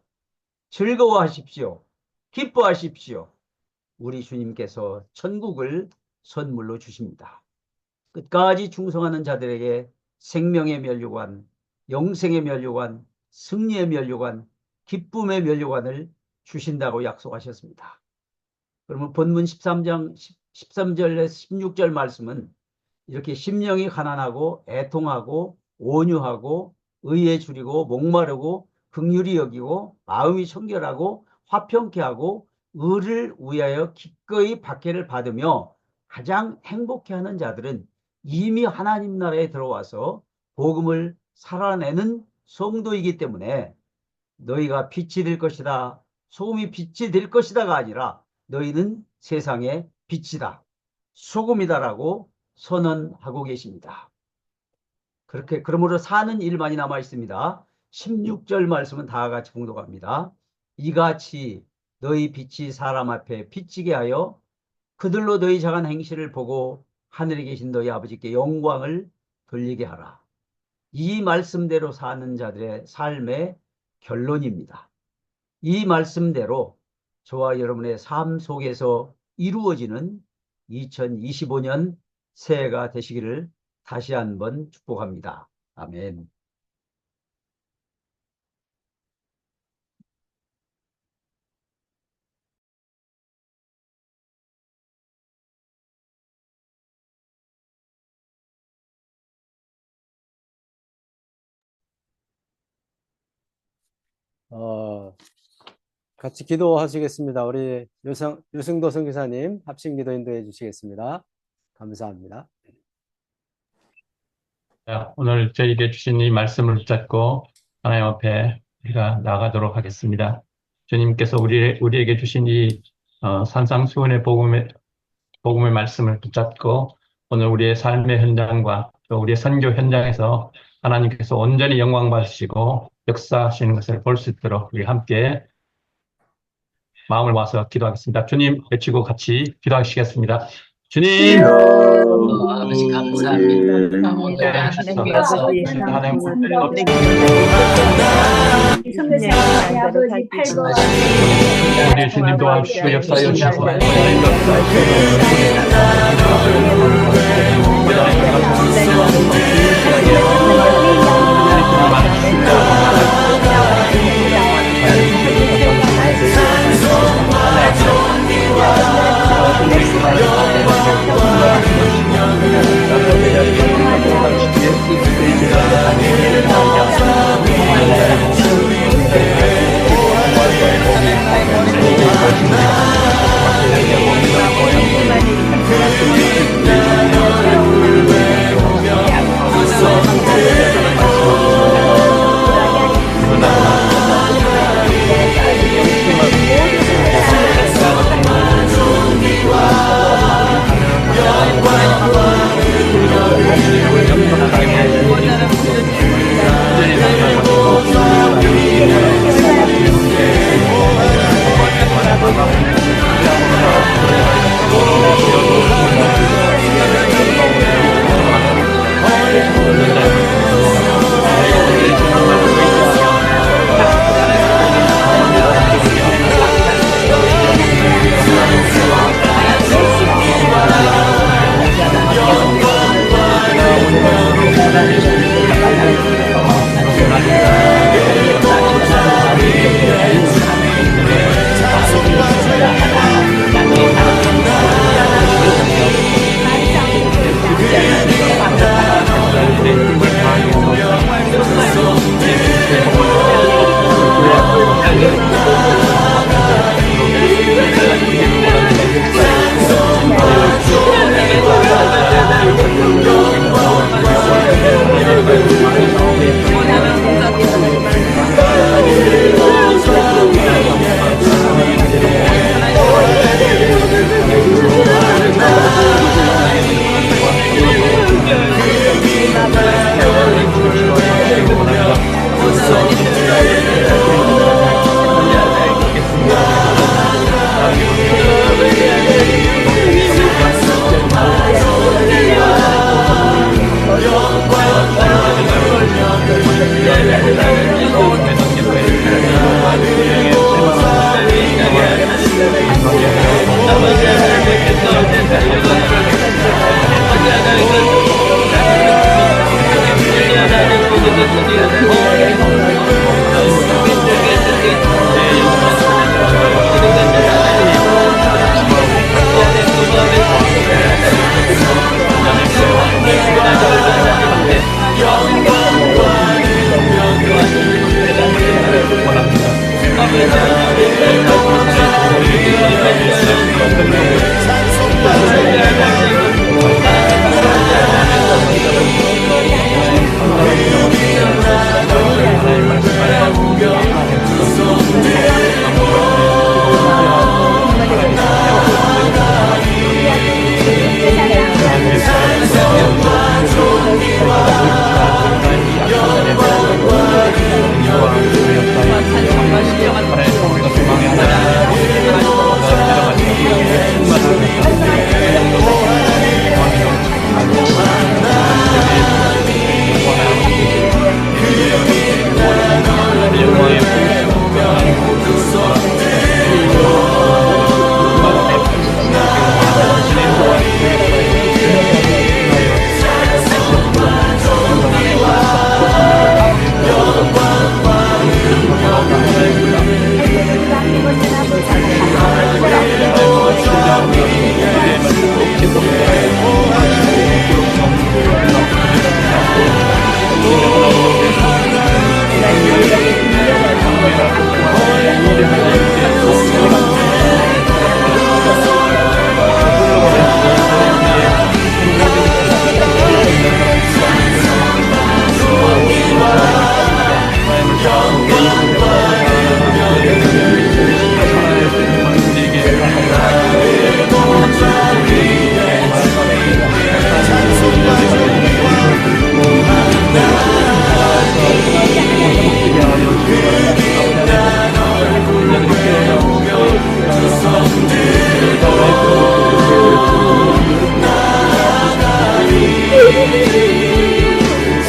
즐거워하십시오. 기뻐하십시오. 우리 주님께서 천국을 선물로 주십니다. 끝까지 충성하는 자들에게 생명의 면류관, 영생의 면류관, 승리의 면류관, 기쁨의 면류관을 주신다고 약속하셨습니다. 그러면 본문 13장 13절에서 16절 말씀은 이렇게 심령이 가난하고 애통하고 온유하고 의에 줄이고 목마르고 긍휼히 여기고 마음이 청결하고 화평케 하고 의를 위하여 기꺼이 박해를 받으며 가장 행복해하는 자들은 이미 하나님 나라에 들어와서 복음을 살아내는 성도이기 때문에 너희가 빛이 될 것이다, 소금이 빛이 될 것이다가 아니라 너희는 세상의 빛이다, 소금이다라고 선언하고 계십니다. 그렇게 그러므로 사는 일만이 남아 있습니다. 16절 말씀은 다 같이 봉독합니다. 이같이 너희 빛이 사람 앞에 비치게 하여 그들로 너희 작은 행실을 보고 하늘에 계신 너희 아버지께 영광을 돌리게 하라. 이 말씀대로 사는 자들의 삶의 결론입니다. 이 말씀대로 저와 여러분의 삶 속에서 이루어지는 2025년 새해가 되시기를 다시 한번 축복합니다. 아멘. 같이 기도하시겠습니다. 우리 유승도 선교사님 합심 기도 인도해 주시겠습니다. 감사합니다. 오늘 저희에게 주신 이 말씀을 붙잡고 하나님 앞에 우리가 나가도록 하겠습니다. 주님께서 우리에게 주신 이 산상수훈의 복음의 말씀을 붙잡고 오늘 우리의 삶의 현장과 또 우리의 선교 현장에서 하나님께서 온전히 영광 받으시고 역사하시는 것을 볼 수 있도록 우리 함께 마음을 모아서 기도하겠습니다. 주님 외치고 같이 기도하시겠습니다. 주님, 아버지 감사합니다. 오늘 하나님께서 우리 주님 도와주시고 역사해 주시고 감사합니다.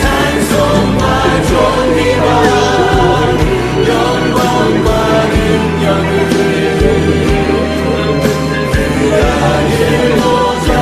찬송과 존귀와 영광과 능력을 하늘 보좌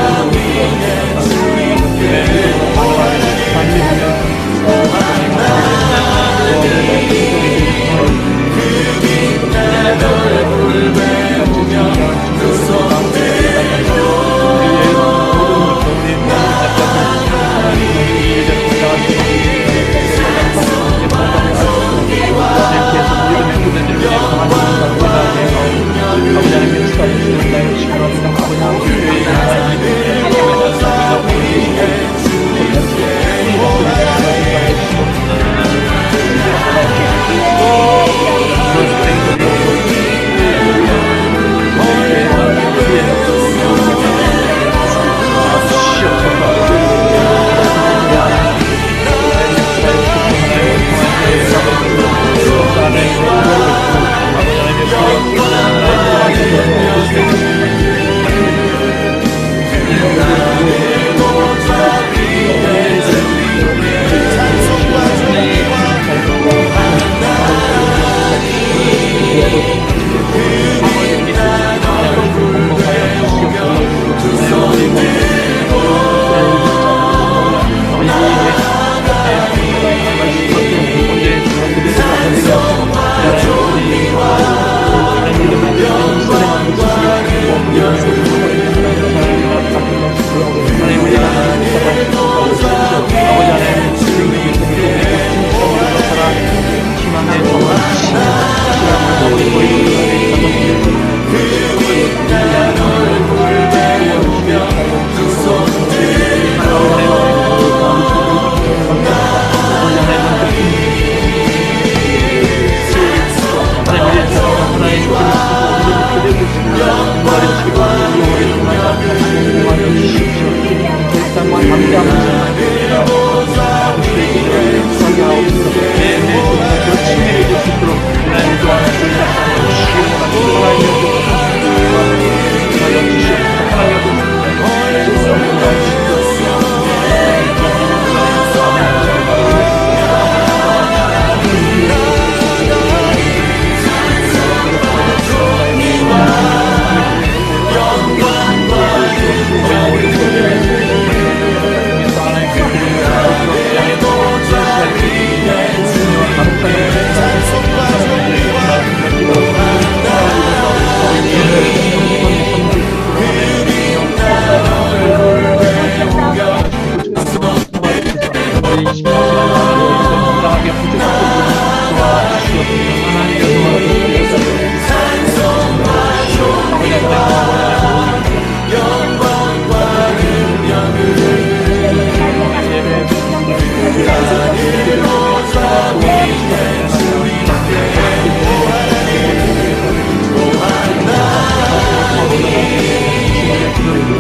위에 주님께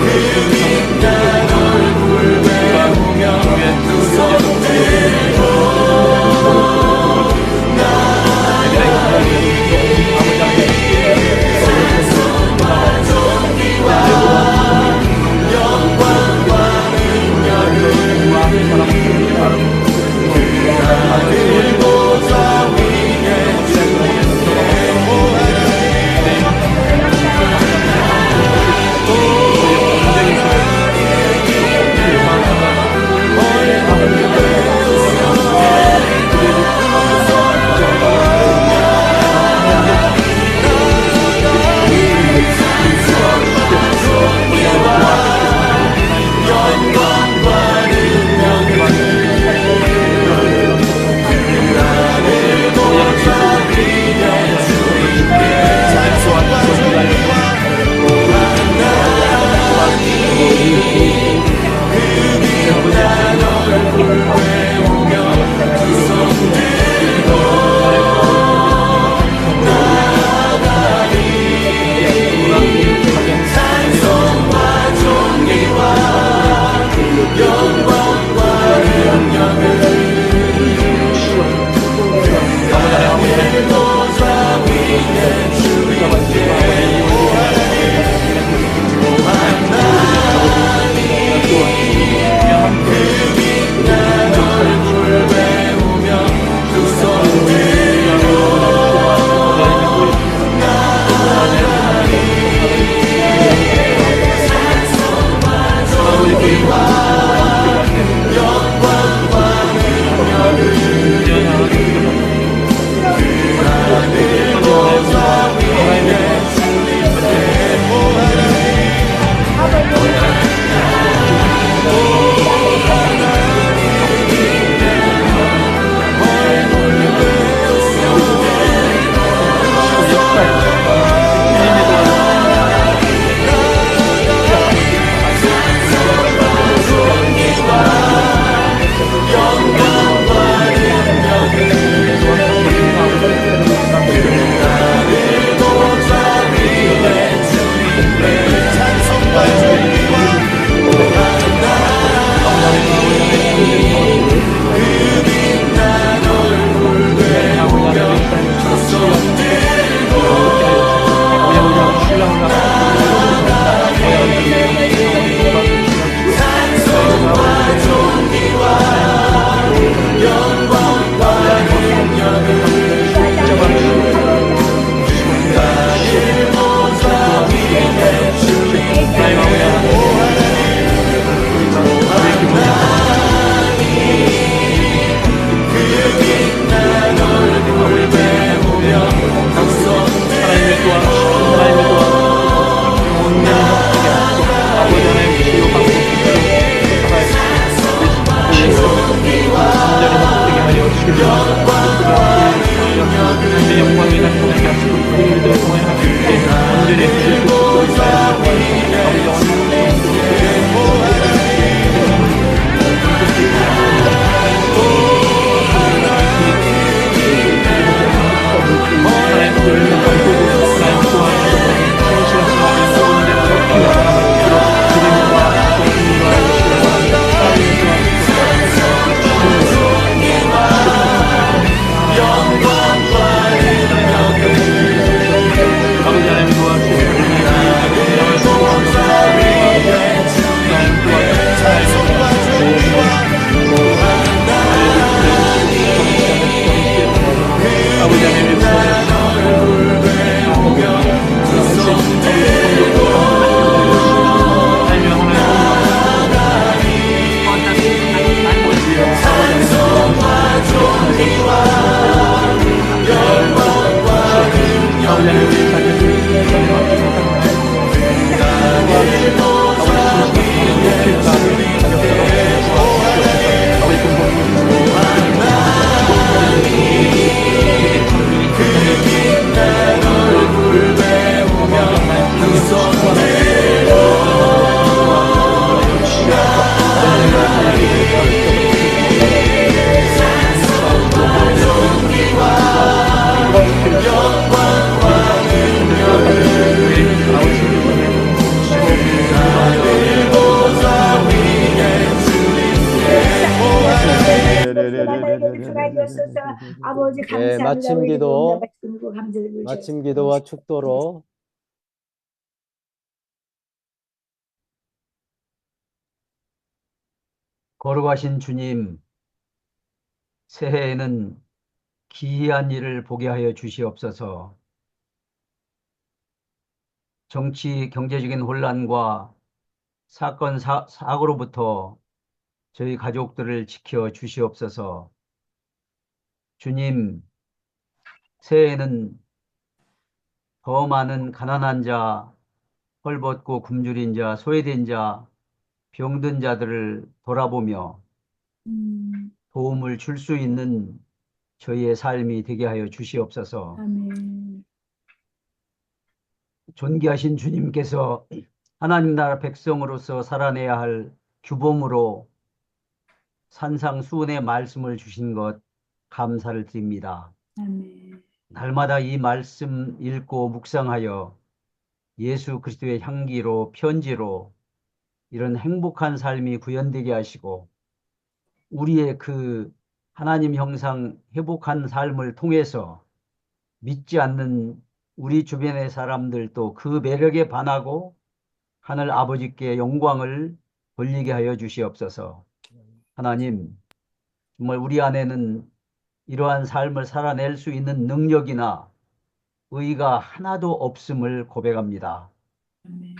그 빛난 얼굴 배우며 두 손 들고 하나님의 영광이나 통하게 하시고 우리들을 통하여 하나님께 온전히 주실 수 있도록 아버지 하나님 아버지 감사합니다. 마침 기도, 감사드리고 마침 기도와 축도로 거룩하신 주님, 새해에는 기이한 일을 보게 하여 주시옵소서. 정치, 경제적인 혼란과 사건, 사고로부터 저희 가족들을 지켜 주시옵소서. 주님, 새해에는 더 많은 가난한 자, 헐벗고 굶주린 자, 소외된 자, 병든 자들을 돌아보며 도움을 줄 수 있는 저희의 삶이 되게 하여 주시옵소서. 아멘. 존귀하신 주님께서 하나님 나라 백성으로서 살아내야 할 규범으로 산상수훈의 말씀을 주신 것 감사를 드립니다. 아멘. 날마다 이 말씀 읽고 묵상하여 예수 그리스도의 향기로 편지로 이런 행복한 삶이 구현되게 하시고 우리의 그 하나님 형상 회복한 삶을 통해서 믿지 않는 우리 주변의 사람들도 그 매력에 반하고 하늘 아버지께 영광을 돌리게 하여 주시옵소서. 하나님, 정말 우리 안에는 이러한 삶을 살아낼 수 있는 능력이나 의가 하나도 없음을 고백합니다. 아멘.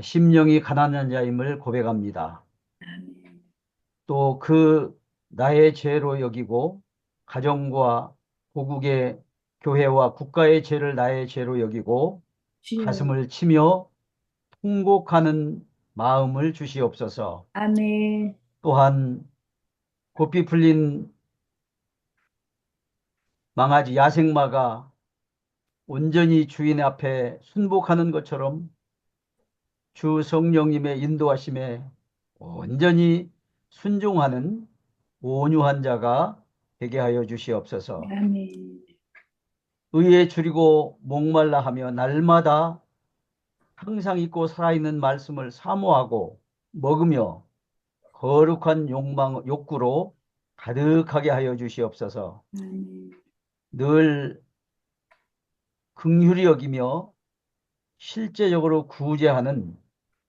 심령이 가난한 자임을 고백합니다. 아멘. 또 그 나의 죄로 여기고 가정과 고국의 교회와 국가의 죄를 나의 죄로 여기고 주여. 가슴을 치며 통곡하는 마음을 주시옵소서. 아멘. 또한 고삐 풀린 망아지 야생마가 온전히 주인 앞에 순복하는 것처럼 주 성령님의 인도하심에 온전히 순종하는 온유한 자가 되게 하여 주시옵소서. 아멘. 의에 줄이고 목말라 하며 날마다 항상 있고 살아있는 말씀을 사모하고 먹으며 거룩한 욕구로 가득하게 하여 주시옵소서. 아멘. 늘 긍휼히 여기며 실제적으로 구제하는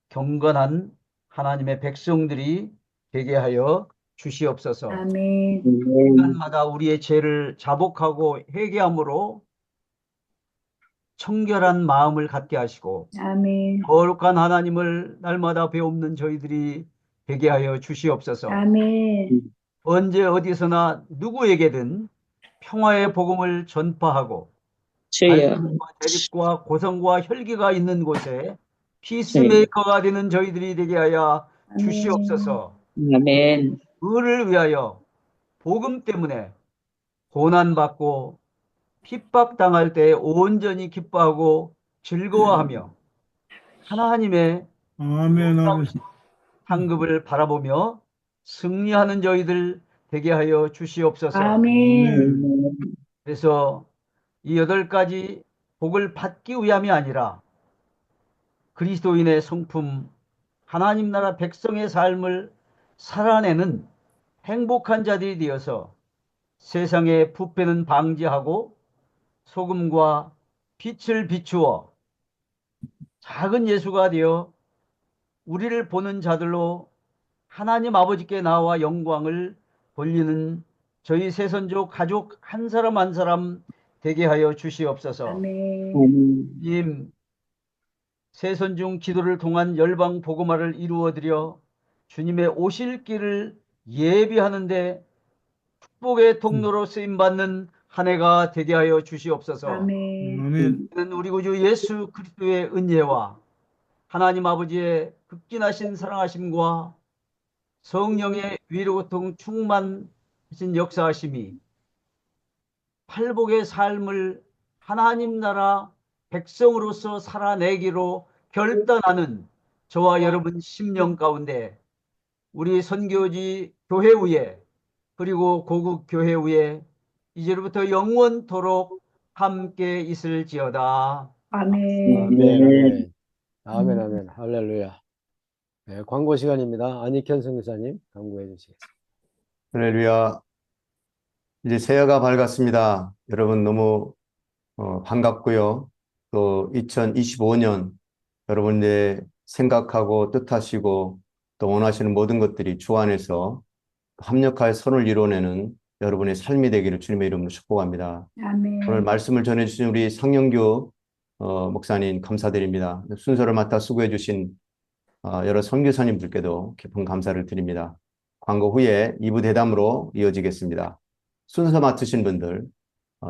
경건한 하나님의 백성들이 되게 하여 주시옵소서. 아멘. 시간마다 우리의 죄를 자복하고 회개함으로 청결한 마음을 갖게 하시고 아멘. 거룩한 하나님을 날마다 배우는 저희들이 되게 하여 주시옵소서. 아멘. 언제 어디서나 누구에게든 평화의 복음을 전파하고 갈등과 대립과 고성과 혈기가 있는 곳에 피스메이커가 되는 저희들이 되게 하여 주시옵소서. 아멘. 의를 위하여 복음 때문에 고난받고 핍박당할 때 온전히 기뻐하고 즐거워하며 하나님의 아멘, 아멘. 상급을 바라보며 승리하는 저희들 되게 하여 주시옵소서. 아멘. 그래서 이 8가지 복을 받기 위함이 아니라 그리스도인의 성품, 하나님 나라 백성의 삶을 살아내는 행복한 자들이 되어서 세상의 부패는 방지하고 소금과 빛을 비추어 작은 예수가 되어 우리를 보는 자들로 하나님 아버지께 나와 영광을 돌리는 저희 새선조 가족 한 사람 한 사람 되게 하여 주시옵소서. 아멘. 주님, 새선 중 기도를 통한 열방 복음화를 이루어드려 주님의 오실 길을 예비하는데 축복의 통로로 쓰임받는 한 해가 되게 하여 주시옵소서. 아멘. 아멘. 우리 구주 예수 그리스도의 은혜와 하나님 아버지의 극진하신 사랑하심과 성령의 위로고통 충만하신 역사하심이 팔복의 삶을 하나님 나라 백성으로서 살아내기로 결단하는 저와 여러분 심령 가운데 우리 선교지 교회 위에 그리고 고국 교회 위에 이제부터 영원토록 함께 있을지어다. 아멘. 아멘, 아멘. 아멘, 아멘. 할렐루야. 네, 광고 시간입니다. 안익현 선교사님, 광고해 주시겠습니다. 할렐루야. 이제 새해가 밝았습니다. 여러분 너무 반갑고요. 또 2025년 여러분의 생각하고 뜻하시고 또 원하시는 모든 것들이 주 안에서 합력하여 선을 이루어내는 여러분의 삶이 되기를 주님의 이름으로 축복합니다. 아멘. 오늘 말씀을 전해주신 우리 상영규 목사님 감사드립니다. 순서를 맡아 수고해 주신 여러 선교사님들께도 깊은 감사를 드립니다. 광고 후에 2부 대담으로 이어지겠습니다. 순서 맡으신 분들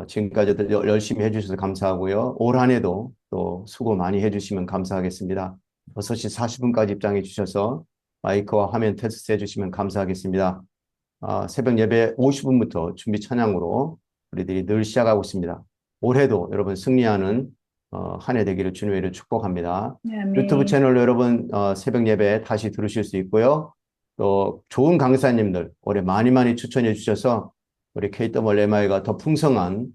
지금까지 열심히 해주셔서 감사하고요. 올 한 해도 또 수고 많이 해주시면 감사하겠습니다. 6시 40분까지 입장해 주셔서 마이크와 화면 테스트 해주시면 감사하겠습니다. 새벽 예배 50분부터 준비 찬양으로 우리들이 늘 시작하고 있습니다. 올해도 여러분 승리하는 한 해 되기를 주님의 이름으로 축복합니다. 아멘. 유튜브 채널로 여러분 새벽 예배 다시 들으실 수 있고요. 또 좋은 강사님들 올해 많이 추천해 주셔서 우리 KWMI가 더 풍성한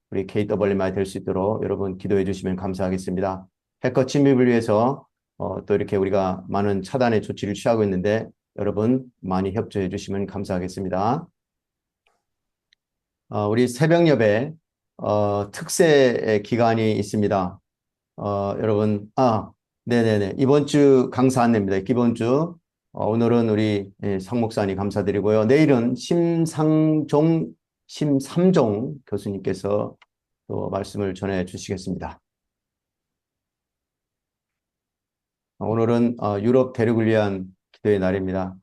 우리 KWMI 될 수 있도록 여러분 기도해 주시면 감사하겠습니다. 해커 침입을 위해서 또 이렇게 우리가 많은 차단의 조치를 취하고 있는데 여러분 많이 협조해 주시면 감사하겠습니다. 우리 새벽 예배 특세 기간이 있습니다. 여러분 네네네 이번 주 강사 안내입니다. 이번 주 오늘은 우리 상 목사님 감사드리고요. 내일은 심삼종 교수님께서 또 말씀을 전해 주시겠습니다. 오늘은 유럽 대륙을 위한 기도의 날입니다.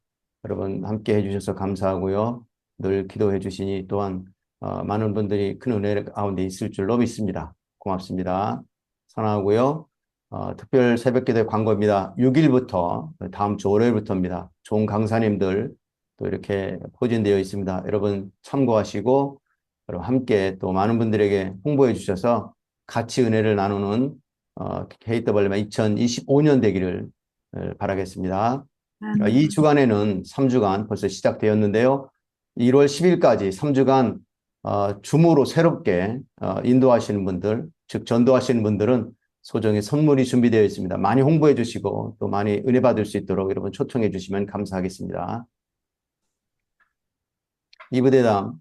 여러분 함께 해주셔서 감사하고요. 늘 기도해 주시니 또한 많은 분들이 큰 은혜 가운데 있을 줄로 믿습니다. 고맙습니다. 사랑하고요. 특별 새벽기도의 광고입니다. 6일부터 다음 주 월요일부터입니다. 좋은 강사님들 또 이렇게 포진되어 있습니다. 여러분 참고하시고 여러분 함께 또 많은 분들에게 홍보해 주셔서 같이 은혜를 나누는 KWMI 2025년 되기를 바라겠습니다. 이 주간에는 3주간 벌써 시작되었는데요. 1월 10일까지 3주간 줌으로 새롭게 인도하시는 분들, 즉 전도하시는 분들은 소정의 선물이 준비되어 있습니다. 많이 홍보해 주시고 또 많이 은혜 받을 수 있도록 여러분 초청해 주시면 감사하겠습니다. 2부 대담